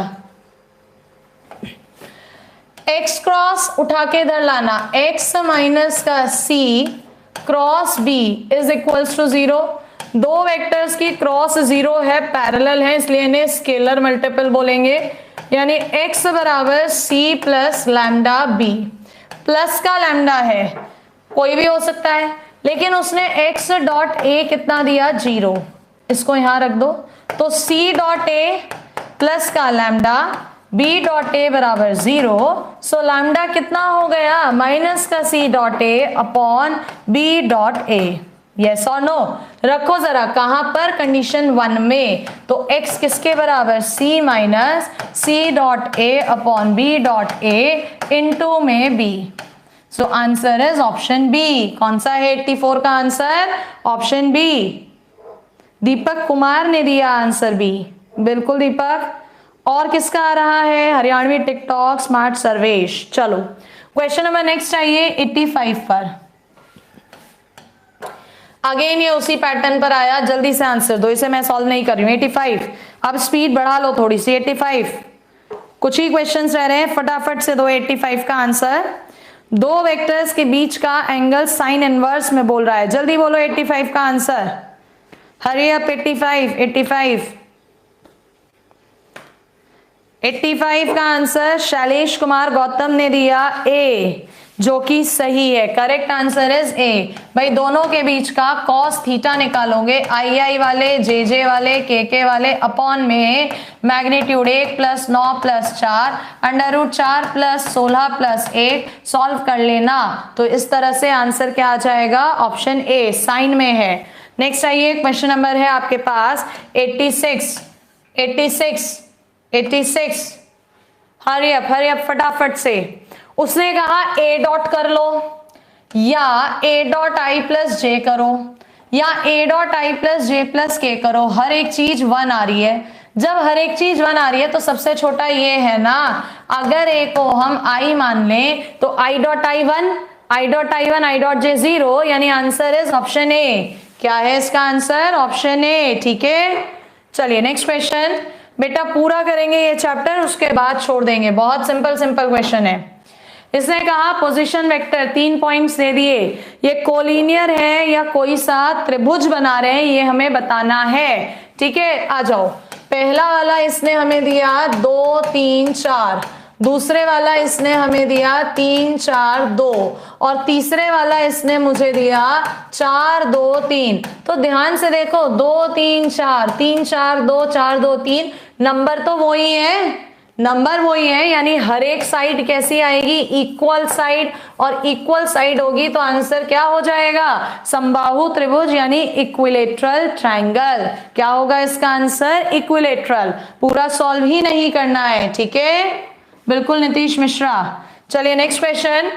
x क्रॉस उठा के इधर लाना, x माइनस का c cross b is equals to 0। दो वेक्टर्स की क्रॉस 0 है, पैरेलल है, इसलिए इन्हें स्केलर मल्टीपल बोलेंगे, यानी x बराबर c plus lambda b। Plus का लैम्डा है, कोई भी हो सकता है, लेकिन उसने x डॉट a कितना दिया 0, इसको यहां रख दो, तो c डॉट a प्लस का लैम्डा b डॉट a बराबर 0, सो लैम्डा कितना हो गया माइनस का c dot a upon b dot a। Yes और नो? रखो जरा कहां पर, कंडीशन 1 में, तो x किसके बराबर c minus c dot a upon b dot a into में b। So answer is option B. कौन सा है 84 का answer? Option B. Deepak Kumar ने दिया आंसर बी, बिल्कुल दीपक। और किसका आ रहा है? Haryanvi TikTok smart Sarvesh. चलो क्वेश्चन नंबर नेक्स्ट आइए 85 पर। अगेन ये उसी पैटर्न पर आया, जल्दी से आंसर दो, इसे मैं सॉल्व नहीं कर रही हूँ। 85, अब स्पीड बढ़ा लो थोड़ी सी। 85 कुछ ही क्वेश्चंस रह रहे हैं, फटाफट से दो 85 का आंसर। दो वेक्टर्स के बीच का एंगल साइन इनवर्स में बोल रहा है, जल्दी बोलो 85 का आंसर। हरी अप 85 का आंसर शैलेश कुमार गौतम ने दिया ए, जो कि सही है। Correct answer is a. भाई दोनों के बीच का कॉस थीटा निकालोगे, आई वाले, जे वाले, के वाले अपॉन में magnitude 1 plus 9 plus 4 under root 4 plus 16 plus 8 solve कर लेना, तो इस तरह से आंसर क्या आ जाएगा? ऑप्शन ए, साइन में है। नेक्स्ट आइए, क्वेश्चन नंबर है आपके पास 86। हरी अप फटाफट से। उसने कहा ए डॉट कर लो, या ए डॉट आई प्लस जे करो, या ए dot I plus J plus के करो। हर एक चीज 1 आ रही है। जब हर एक चीज 1 आ रही है तो सबसे छोटा ये है ना, अगर ए को हम आई मान लें तो I dot I 1, I dot J 0, यानी आंसर इज ऑप्शन ए। क्या है इसका आंसर? ऑप्शन ए। ठीक है, चलिए नेक्स्ट क्वेश्चन। बेटा पूरा करेंगे ये चैप्टर, उसके बाद छोड़ देंगे, बहुत सिंपल क्वेश्चन है। इसने कहा पोजीशन वेक्टर 3 पॉइंट्स दे दिए, ये कोलिनियर है या कोई सा त्रिभुज बना रहे हैं ये हमें बताना है। ठीक है, आ जाओ। पहला वाला इसने हमें दिया 2 3 4, दूसरे वाला इसने हमें दिया 3 4 2, और तीसरे वाला इसने मुझे दिया 4 2 3। तो ध्यान से देखो 2 3 4 3 4 2 4 2 3, नंबर तो वही है, यानी हर एक साइड कैसी आएगी? इक्वल साइड, और इक्वल साइड होगी तो आंसर क्या हो जाएगा? समबाहु त्रिभुज, यानी इक्विलेटरल ट्रायंगल। क्या होगा इसका आंसर? इक्विलेटरल। पूरा सॉल्व ही नहीं करना है, ठीक है, बिल्कुल नीतीश मिश्रा। चलिए next question.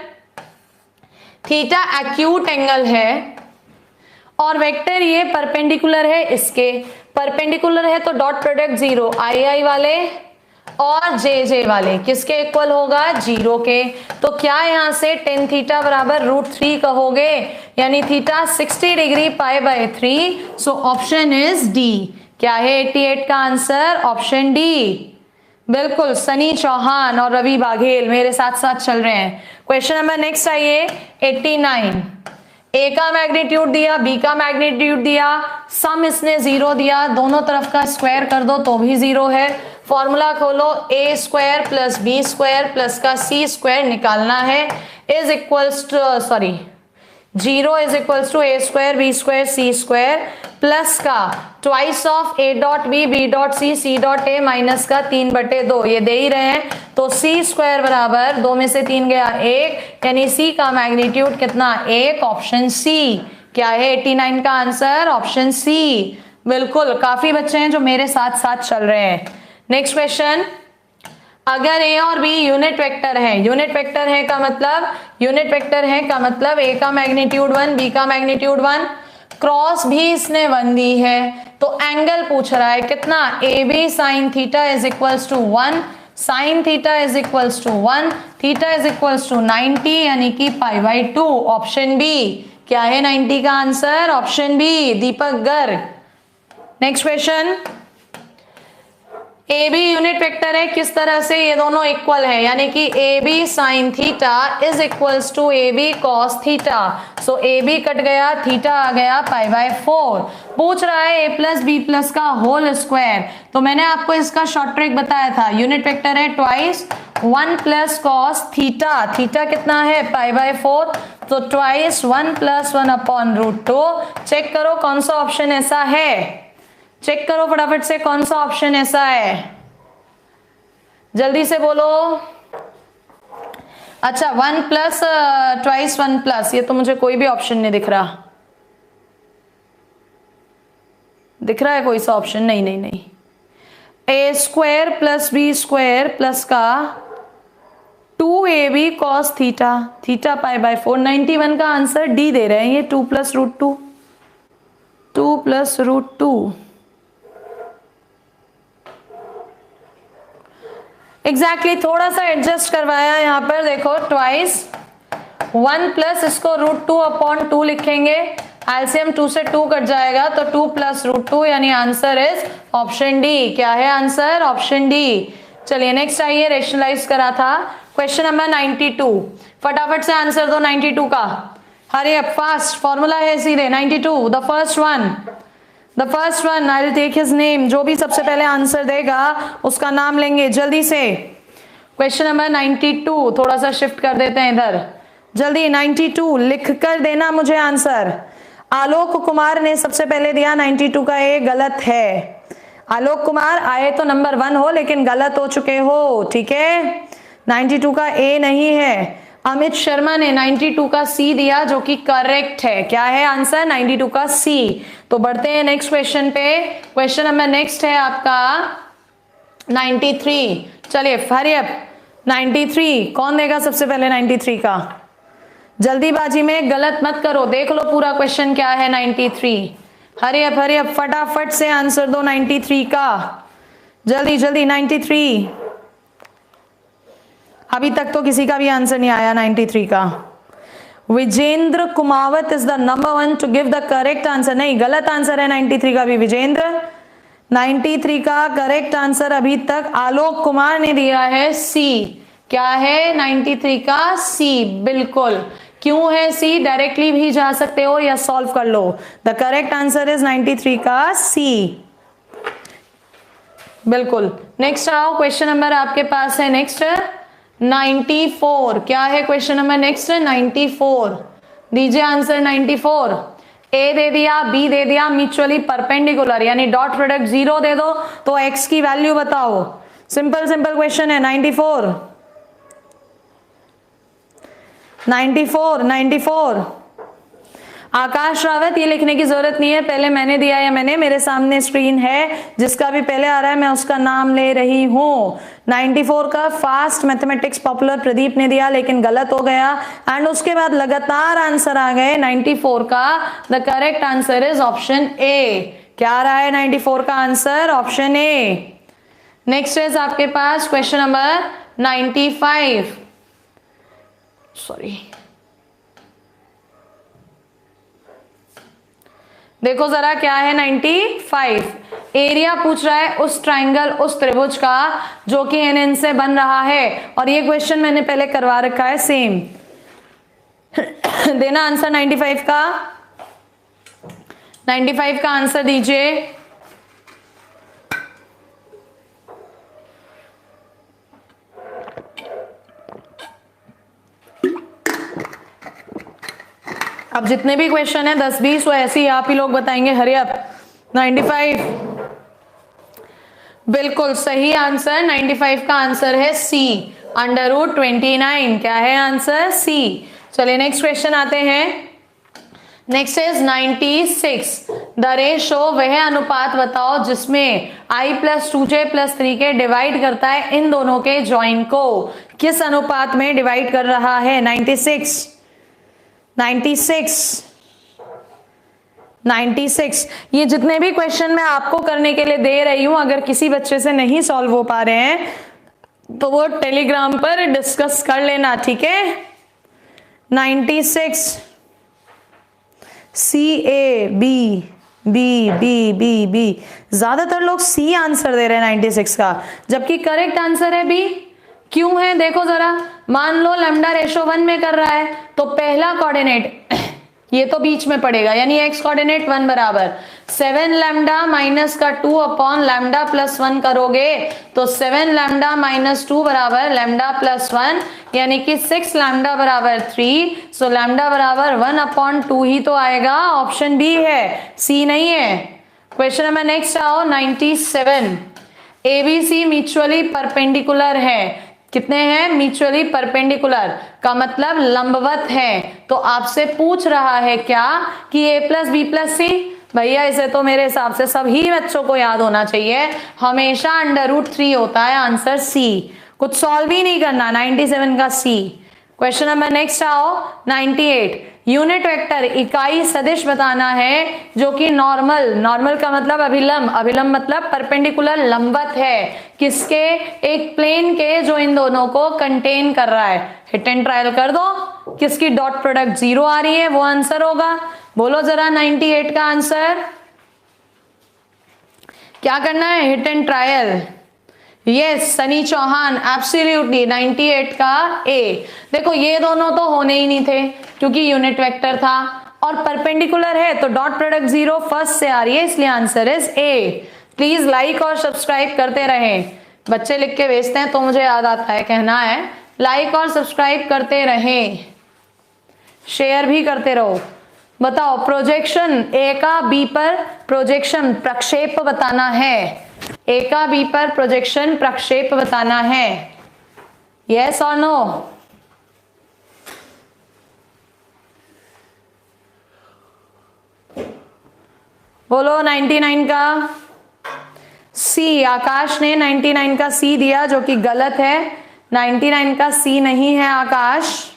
Theta acute angle है और वेक्टर ये परपेंडिकुलर है, इसके परपेंडिकुलर है तो डॉट प्रोडक्ट 0, आई वाले और जे वाले किसके इक्वल होगा? 0 के। तो क्या यहां से टेन थीटा बराबर √3 कहोगे, यानी theta 60 degree π/3। So option is D. क्या है 88 का आंसर? Option D. बिल्कुल, सनी चौहान और रवि बाघेल मेरे साथ साथ चल रहे हैं। क्वेश्चन नंबर नेक्स्ट आइए 89। ए का मैग्नीट्यूड दिया, बी का मैग्नीट्यूड दिया, सम इसने 0 दिया, दोनों तरफ का स्क्वायर कर दो तो भी 0 है। फॉर्मूला खोलो, A square plus B square plus का सी स्क्वायर निकालना है, is equals to 0 is equals to A square B square C square plus का twice of A dot B dot C dot A minus का 3/2, ये दे ही रहे हैं, तो सी स्क्वायर बराबर 2 में से 3 गया 1, यानी सी का मैग्नीट्यूड कितना? 1, ऑप्शन सी। क्या है 89 का आंसर? ऑप्शन सी। बिल्कुल, काफी बच्चे हैं जो मेरे साथ साथ चल रहे हैं। नेक्स्ट क्वेश्चन, अगर ए और बी यूनिट वेक्टर है, यूनिट वेक्टर है का मतलब ए का मैग्नीट्यूड 1, बी का मैग्नीट्यूड 1, क्रॉस भी इसने 1 दी है, तो एंगल पूछ रहा है कितना? A B sine theta is equals to 1, sine theta is equals to 1, theta is equals to 90 यानी कि π/2। Option B. क्या है 90 का answer? Option B, Deepak Garg. Next question, A B unit vector है, किस तरह से? ये दोनों इक्वल है, यानी कि a B sine theta is equals to A B cos theta. So a b cut गया, थीटा आ गया π/4। पूछ रहा है ए प्लस बी प्लस का होल स्क्वायर, तो मैंने आपको इसका शॉर्ट ट्रिक बताया था। यूनिट वेक्टर है twice 1 plus cos theta, theta कितना है? π/4, तो ट्वाइस 1 प्लस 1 अपॉन √2। चेक करो कौन सा ऑप्शन ऐसा है, चेक करो फटाफट से कौन सा ऑप्शन ऐसा है, जल्दी से बोलो। अच्छा, 1 प्लस ट्वाइस 1 प्लस, ये तो मुझे कोई भी ऑप्शन नहीं दिख रहा। दिख रहा है कोई सा ऑप्शन? नहीं नहीं नहीं। A square plus B square plus का 2ab cos थीटा, थीटा π/4। 91 का आंसर डी दे रहे हैं ये, 2 प्लस √2, 2 प्लस √2। एग्जैक्टली थोड़ा सा एडजस्ट करवाया यहाँ पर, देखो ट्वाइस 1 प्लस इसको √2 अपॉन 2 लिखेंगे, एलसीएम 2 से 2 कट जाएगा, तो 2 प्लस √2 यानी आंसर इज ऑप्शन डी। क्या है आंसर? Option D. चलिए नेक्स्ट आइए, रेशनलाइज करा था। क्वेश्चन नंबर 92, फटाफट से आंसर दो 92 का। हरी अप फास्ट, फॉर्मूला है सीधे 92। The first one I will take his name, जो भी सबसे पहले आंसर देगा उसका नाम लेंगे जल्दी से। क्वेश्चन नंबर 92, थोड़ा सा शिफ्ट कर देते हैं इधर, जल्दी 92 लिख कर देना मुझे आंसर। आलोक कुमार ने सबसे पहले दिया 92 का ए, गलत है। आलोक कुमार आए तो नंबर 1 हो, लेकिन गलत हो चुके हो, ठीक है। 92 का ए नहीं है। अमित शर्मा ने 92 का सी दिया, जो कि करेक्ट है। क्या है आंसर? 92 का सी। तो बढ़ते हैं नेक्स्ट क्वेश्चन पे। क्वेश्चन नंबर नेक्स्ट है आपका 93। चलिए हरी अप, 93 कौन देगा सबसे पहले? 93 का जल्दीबाजी में गलत मत करो, देख लो पूरा क्वेश्चन क्या है। 93 हरी अप फटाफट से आंसर दो 93 का, जल्दी जल्दी 93। अभी तक तो किसी का भी आंसर नहीं आया 93 का। Vijendra Kumawat is the number 1 to give the correct answer. नहीं, गलत आंसर है 93 का भी विजेंद्र। 93 का करेक्ट आंसर अभी तक आलोक कुमार ने दिया है सी। क्या है? 93 का सी। बिल्कुल, क्यों है सी? डायरेक्टली भी जा सकते हो या सॉल्व कर लो। द करेक्ट आंसर इज 93 का सी। बिल्कुल। नेक्स्ट आओ, क्वेश्चन नंबर आपके पास है नेक्स्ट 94। क्या है क्वेश्चन नंबर नेक्स्ट? 94 दीजिए आंसर। 94 ए दे दिया, बी दे दिया, म्यूचुअली परपेंडिकुलर यानी डॉट प्रोडक्ट 0 दे दो, तो एक्स की वैल्यू बताओ। सिंपल सिंपल क्वेश्चन है। 94 आकाश रावत, ये लिखने की जरूरत नहीं है, पहले मैंने दिया या मेरे सामने स्क्रीन है, जिसका भी पहले आ रहा है मैं उसका नाम ले रही हूं। 94 का फास्ट मैथमेटिक्स पॉपुलर प्रदीप ने दिया, लेकिन गलत हो गया। एंड उसके बाद लगातार आंसर आ गए 94 का। The correct answer is option A. क्या आ रहा है 94 का answer? Option A. Next is आपके पास क्वेश्चन नंबर 95। सॉरी, देखो जरा क्या है 95। एरिया पूछ रहा है उस ट्राइंगल, उस त्रिभुज का जो कि एन से बन रहा है, और ये क्वेश्चन मैंने पहले करवा रखा है सेम। देना आंसर 95 का। 95 का आंसर दीजिए। अब जितने भी क्वेश्चन है 10-20 वो ऐसे ही आप ही लोग बताएंगे। Hurry up. 95 बिल्कुल सही आंसर। 95 का आंसर है सी, √29। क्या है आंसर? सी। चलिए नेक्स्ट क्वेश्चन आते हैं नेक्स्ट इज 96। द रेशो, वह अनुपात बताओ जिसमें i plus 2j plus 3k divide करता है इन दोनों के जॉइन को। किस अनुपात में डिवाइड कर रहा है? 96। ये जितने भी क्वेश्चन मैं आपको करने के लिए दे रही हूं, अगर किसी बच्चे से नहीं सॉल्व हो पा रहे हैं तो वो टेलीग्राम पर डिस्कस कर लेना, ठीक है। 96 CAB ज्यादातर लोग सी आंसर दे रहे हैं 96 का, जबकि करेक्ट आंसर है बी। क्यों है देखो जरा। मान लो लैम्डा रेशो 1 में कर रहा है तो पहला कोऑर्डिनेट ये तो बीच में पड़ेगा, यानी x कोऑर्डिनेट 1 बराबर 7 लैम्डा माइनस का 2 अपॉन लैम्डा प्लस 1 करोगे तो 7 लैम्डा माइनस 2 बराबर लैम्डा प्लस 1, यानी कि 6 लैम्डा बराबर 3। सो लैम्डा बराबर 1 अपॉन 2 ही तो आएगा। ऑप्शन बी है, सी नहीं है। क्वेश्चन नंबर नेक्स्ट आओ 97। ABC म्यूचुअली परपेंडिकुलर है। कितने हैं? म्यूचुअली परपेंडिकुलर का मतलब लंबवत है। तो आपसे पूछ रहा है क्या कि a प्लस बी प्लस सी। भैया इसे तो मेरे हिसाब से सभी बच्चों को याद होना चाहिए, हमेशा √3 होता है। आंसर सी, कुछ सॉल्व ही नहीं करना। 97 का सी। क्वेश्चन नंबर नेक्स्ट आओ 98। यूनिट वेक्टर, इकाई सदिश बताना है जो कि नॉर्मल का मतलब अभिलंब मतलब परपेंडिकुलर, लंबवत है किसके? एक प्लेन के, जो इन दोनों को कंटेन कर रहा है। हिट एंड ट्रायल कर दो, किसकी डॉट प्रोडक्ट 0 आ रही है वो आंसर होगा। बोलो जरा 98 का आंसर क्या करना है? Hit and trial. Yes Sunny Chauhan, absolutely 98 का ए। देखो ये दोनों तो होने ही नहीं थे क्योंकि यूनिट वेक्टर था और परपेंडिकुलर है तो डॉट प्रोडक्ट 0 फर्स्ट से आ रही है, इसलिए answer is a. Please like और सब्सक्राइब करते रहें। बच्चे लिख के भेजते हैं तो मुझे याद आता है, कहना है लाइक और सब्सक्राइब करते रहें, शेयर भी करते रहो। बताओ प्रोजेक्शन, ए का बी पर प्रोजेक्शन प्रक्षेप बताना है। ए का बी पर प्रोजेक्शन प्रक्षेप बताना है। यस और नो? बोलो 99 का सी। आकाश ने 99 का सी दिया जो कि गलत है। 99 का सी नहीं है आकाश।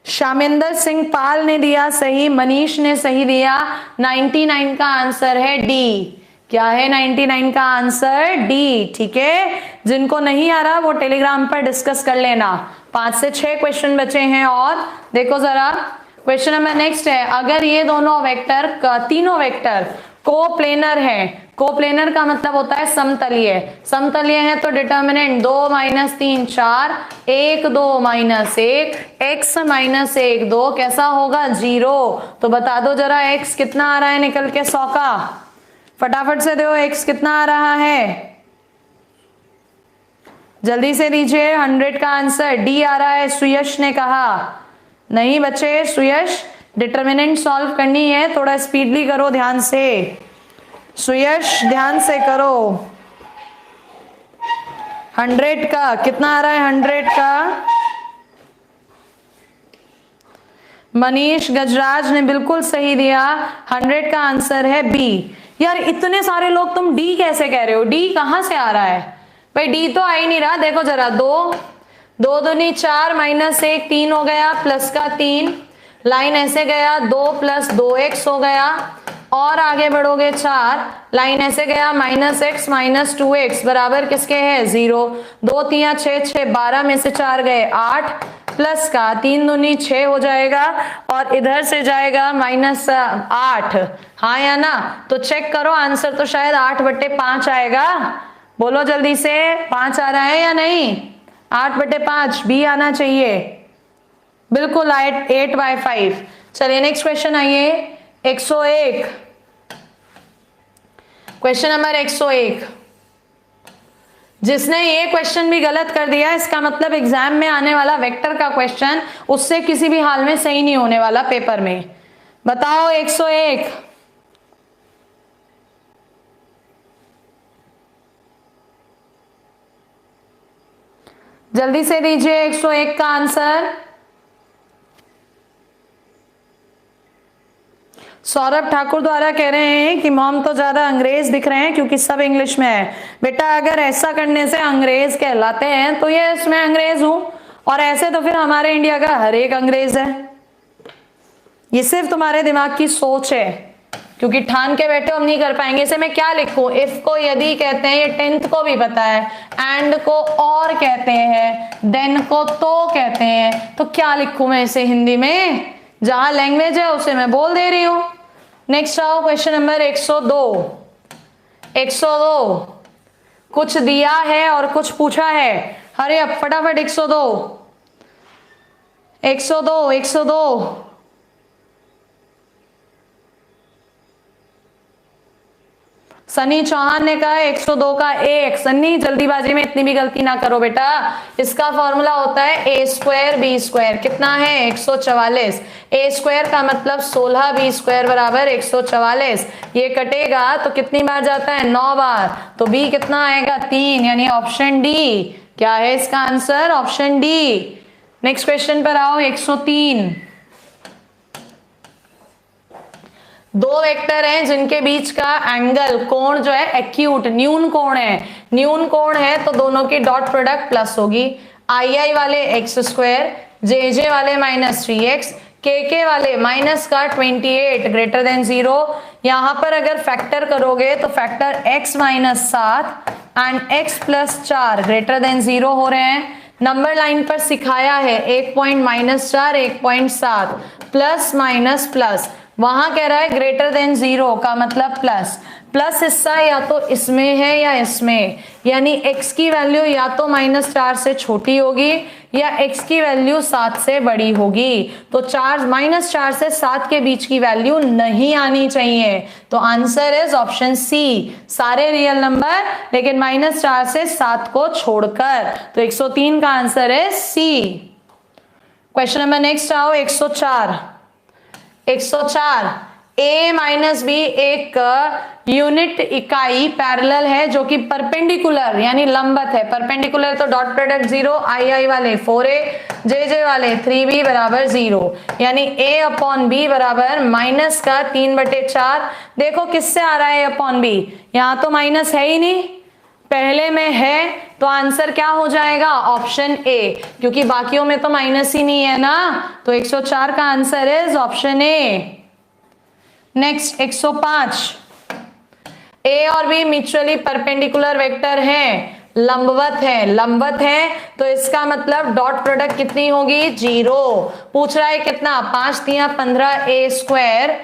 शामिंदर सिंह पाल ने दिया सही, मनीष ने सही दिया। 99 का आंसर है डी। क्या है 99 का आंसर? डी, ठीक है। जिनको नहीं आ रहा वो टेलीग्राम पर डिस्कस कर लेना। 5 से 6 क्वेश्चन बचे हैं और देखो जरा क्वेश्चन नंबर नेक्स्ट है। अगर ये दोनों वेक्टर, तीनों वेक्टर कोप्लेनर है। कोप्लेनर का मतलब होता है समतलीय। समतलीय है तो determinant 2 minus 3 4, 1 2 minus 1, x minus 1 2 कैसा होगा? 0। तो बता दो जरा x कितना आ रहा है निकल के 100 का? फटाफट से दो, x कितना आ रहा है? जल्दी से दीजिए। 100 का आंसर डी आ रहा है, सुयश ने कहा। नहीं बच्चे, सुयश डिटर्मिनेंट सॉल्व करनी है, थोड़ा स्पीडली करो, ध्यान से। सुयश ध्यान से करो। 100 का कितना आ रहा है? 100 का मनीष गजराज ने बिल्कुल सही दिया। 100 का आंसर है बी। यार इतने सारे लोग तुम डी कैसे कह रहे हो? डी कहां से आ रहा है भाई? डी तो आ ही नहीं रहा। देखो जरा, 2 2 दूनी 4 माइनस 1 3 हो गया, प्लस का 3, लाइन ऐसे गया 2 प्लस 2x हो गया, और आगे बढ़ोगे 4, लाइन ऐसे गया माइनस x माइनस 2x बराबर किसके है? 0। 2 3 6 6, 12 में से 4 गए 8, प्लस का 3 दूनी 6 हो जाएगा और इधर से जाएगा माइनस 8। हाँ या ना? तो चेक करो आंसर, तो शायद 8/5 आएगा। बोलो जल्दी से, 5 आ रहा है या नहीं? 8/5 बी आना चाहिए। बिल्कुल 8/5। चलिए नेक्स्ट क्वेश्चन आइए 101। Question number 101। जिसने ये क्वेश्चन भी गलत कर दिया, इसका मतलब एग्जाम में आने वाला वेक्टर का क्वेश्चन उससे किसी भी हाल में सही नहीं होने वाला पेपर में। बताओ 101। जल्दी से दीजिए 101 का आंसर। सौरभ ठाकुर द्वारा कह रहे हैं कि मॉम तो ज्यादा अंग्रेज दिख रहे हैं क्योंकि सब इंग्लिश में है। बेटा अगर ऐसा करने से अंग्रेज कहलाते हैं तो ये इसमें अंग्रेज हूं, और ऐसे तो फिर हमारे इंडिया का हर एक अंग्रेज है। ये सिर्फ तुम्हारे दिमाग की सोच है, क्योंकि ठान के बैठे हम नहीं कर पाएंगे। इसे मैं क्या लिखूं? इफ को यदि कहते हैं, ये 10th को भी पता है। एंड को और कहते हैं, देन को तो कहते हैं। तो क्या लिखूं मैं इसे हिंदी में? जहां लैंग्वेज है उसे मैं बोल दे रही हूं। नेक्स्ट आओ क्वेश्चन नंबर 102। 102 कुछ दिया है और कुछ पूछा है। अरे अब फटाफट 102 102 102। सनी चौहान ने कहा 102 का एक। सन्नी जल्दीबाजी में इतनी भी गलती ना करो बेटा। इसका फॉर्मूला होता है a स्क्वायर बी स्क्वायर। कितना है? 144। a स्क्वायर का मतलब 16, b स्क्वायर बराबर 144। ये कटेगा तो कितनी बार जाता है? 9 बार। तो b कितना आएगा? 3, यानी ऑप्शन डी। क्या है इसका answer? Option D. Next question पर आओ। 103। दो वेक्टर हैं जिनके बीच का एंगल, कोण जो है एक्यूट, न्यून कोण है। न्यून कोण है तो दोनों की डॉट प्रोडक्ट प्लस होगी। आई वाले एक्स स्क्वायर, जे वाले -3x, के वाले माइनस का 28 ग्रेटर देन 0। यहां पर अगर फैक्टर करोगे तो factor x - 7 and x + 4 greater than 0 हो रहे हैं। नंबर लाइन पर सिखाया है 1 पॉइंट -4 1.7 प्लस माइनस प्लस। वहां कह रहा है ग्रेटर देन 0 का मतलब प्लस। प्लस हिस्सा या तो इसमें है या इसमें, यानी x की वैल्यू या तो -4 से छोटी होगी या x की वैल्यू 7 से बड़ी होगी। तो -4 से 7 के बीच की वैल्यू नहीं आनी चाहिए। तो आंसर इज ऑप्शन सी, सारे रियल नंबर लेकिन -4 से 7 को छोड़कर। तो 103 का आंसर है सी। क्वेश्चन नंबर नेक्स्ट आओ। 104 a - b एक यूनिट इकाई पैरेलल है जो कि परपेंडिकुलर यानी लंबवत है। परपेंडिकुलर तो डॉट प्रोडक्ट 0, आई वाले 4a, जे वाले 3b बराबर 0, यानी a/b बराबर -3/4। देखो किससे आ रहा है a/b? यहां तो माइनस है ही नहीं, पहले में है, तो आंसर क्या हो जाएगा? ऑप्शन ए, क्योंकि बाकियों में तो माइनस ही नहीं है ना। तो 104 का answer is option A. Next 105। ए और बी म्यूचुअली परपेंडिकुलर वेक्टर हैं, लंबवत है तो इसका मतलब डॉट प्रोडक्ट कितनी होगी? 0। पूछ रहा है कितना? 5 × 15 a स्क्वायर,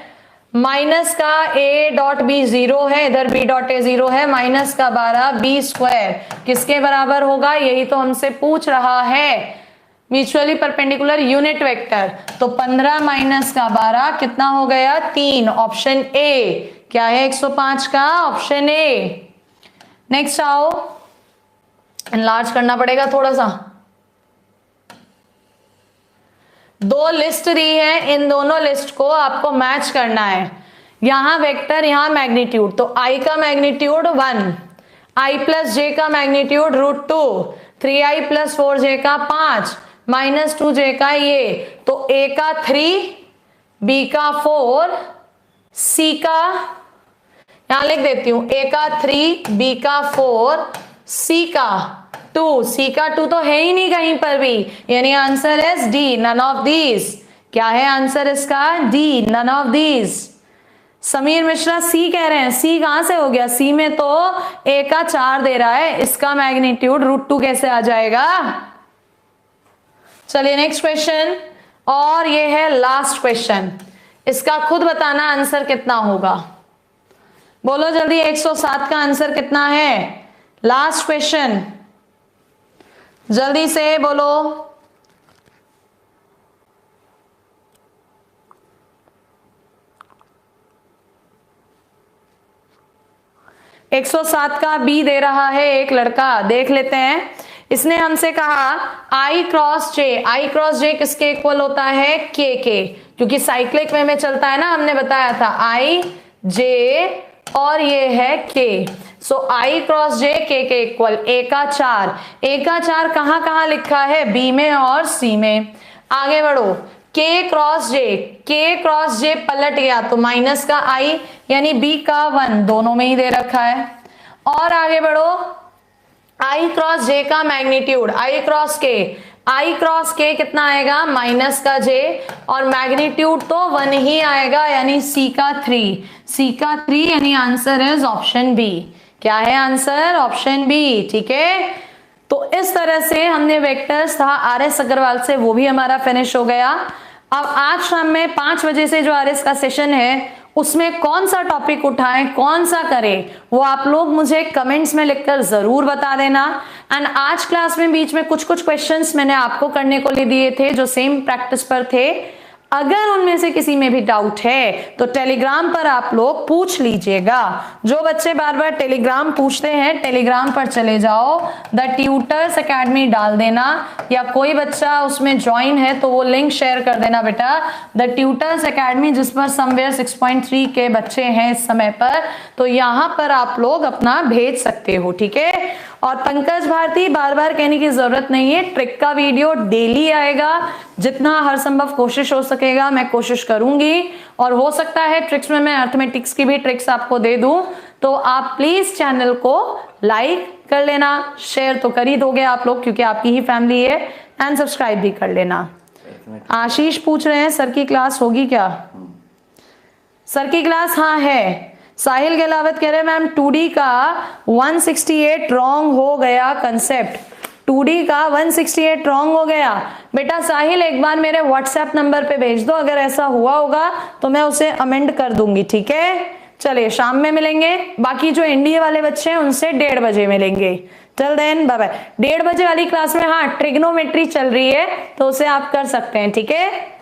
माइनस का a.b 0 है, इधर b.a 0 है, माइनस का 12 b स्क्वायर किसके बराबर होगा? यही तो हमसे पूछ रहा है। म्यूचुअली परपेंडिकुलर यूनिट वेक्टर, तो 15 माइनस का 12 कितना हो गया? 3। ऑप्शन ए क्या है 105 का? Option A. नेक्स्ट आओ, एनलार्ज करना पड़ेगा थोड़ा सा। दो लिस्ट दी है, इन दोनों लिस्ट को आपको मैच करना है। यहां वेक्टर, यहां मैग्नीट्यूड, तो i का मैग्नीट्यूड 1, i + j का मैग्नीट्यूड √2, 3i + 4j का 5, -2j का ये, तो a का 3, b का 4, c का, यहां लिख देती हूं, a का 3, b का 4, c का 2, c का 2 तो है ही नहीं कहीं पर भी, यानी answer is D, none of these. क्या है आंसर इसका? D, none of these. Sameer Mishra C कह रहे हैं, सी कहां से हो गया? सी में तो a का 4 दे रहा है, इसका मैग्नीट्यूड √2 कैसे आ जाएगा? चलिए नेक्स्ट क्वेश्चन, और ये है लास्ट क्वेश्चन। इसका खुद बताना आंसर कितना होगा, बोलो जल्दी। 107 का आंसर कितना है? लास्ट क्वेश्चन, जल्दी से बोलो। एक 107 का बी दे रहा है एक लड़का, देख लेते हैं। इसने हमसे कहा i क्रॉस जे किसके इक्वल होता है? के, क्योंकि साइक्लिक वे में चलता है ना, हमने बताया था i j और ये है k। सो i क्रॉस जे के इक्वल a का 4 कहां लिखा है? b में और c में। आगे बढ़ो, k क्रॉस जे पलट गया तो माइनस का i यानी b का 1 दोनों में ही दे रखा है। और आगे बढ़ो, i क्रॉस j का मैग्नीट्यूड i क्रॉस k कितना आएगा माइनस का j और मैग्नीट्यूड तो 1 ही आएगा यानी c का 3 यानी आंसर इज ऑप्शन बी। क्या है आंसर? Option B. ठीक है, तो इस तरह से हमने वेक्टर्स था आर.एस. अग्रवाल से, वो भी हमारा फिनिश हो गया। अब आज शाम में 5 बजे से जो आर.एस. का सेशन है उसमें कौन सा टॉपिक उठाएं, कौन सा करें, वो आप लोग मुझे कमेंट्स में लिखकर जरूर बता देना। एंड आज क्लास में बीच में कुछ क्वेश्चंस मैंने आपको करने को लिए दिए थे जो सेम प्रैक्टिस पर थे। अगर उनमें से किसी में भी डाउट है तो टेलीग्राम पर आप लोग पूछ लीजिएगा। जो बच्चे बार बार टेलीग्राम पूछते हैं टेलीग्राम पर चले जाओ, द ट्यूटर्स एकेडमी डाल देना, या कोई बच्चा उसमें ज्वाइन है तो वो लिंक शेयर कर देना बेटा, द ट्यूटर्स एकेडमी, जिस पर समवेयर 6.3 के बच्चे हैं इस समय पर, तो यहाँ पर आप लोग अपना भेज सकते हो। ठीक है, और पंकज भारती बार बार कहने की जरूरत नहीं है, ट्रिक का वीडियो डेली आएगा, जितना हर संभव कोशिश हो सकेगा मैं कोशिश करूंगी, और हो सकता है ट्रिक्स में मैं अर्थमेटिक्स की भी ट्रिक्स आपको दे दूं। तो आप प्लीज चैनल को लाइक कर लेना, शेयर तो कर ही दोगे आप लोग क्योंकि आपकी ही फैमिली है, एंड सब्सक्राइब भी कर लेना। आशीष पूछ रहे हैं सर की क्लास होगी क्या? सर की क्लास हाँ है। साहिल गहलावत कह रहे हैं मैम 2D का 168 रॉन्ग हो गया कंसेप्ट, 2D का 168 रॉन्ग हो गया। बेटा साहिल एक बार मेरे व्हाट्सएप नंबर पे भेज दो, अगर ऐसा हुआ होगा तो मैं उसे अमेंड कर दूंगी। ठीक है, चलिए शाम में मिलेंगे, बाकी जो एनडीए वाले बच्चे हैं उनसे 1:30 बजे मिलेंगे। Till then bye bye. 1:30 बजे वाली क्लास में हाँ ट्रिग्नोमेट्री चल रही है तो उसे आप कर सकते हैं। ठीक है।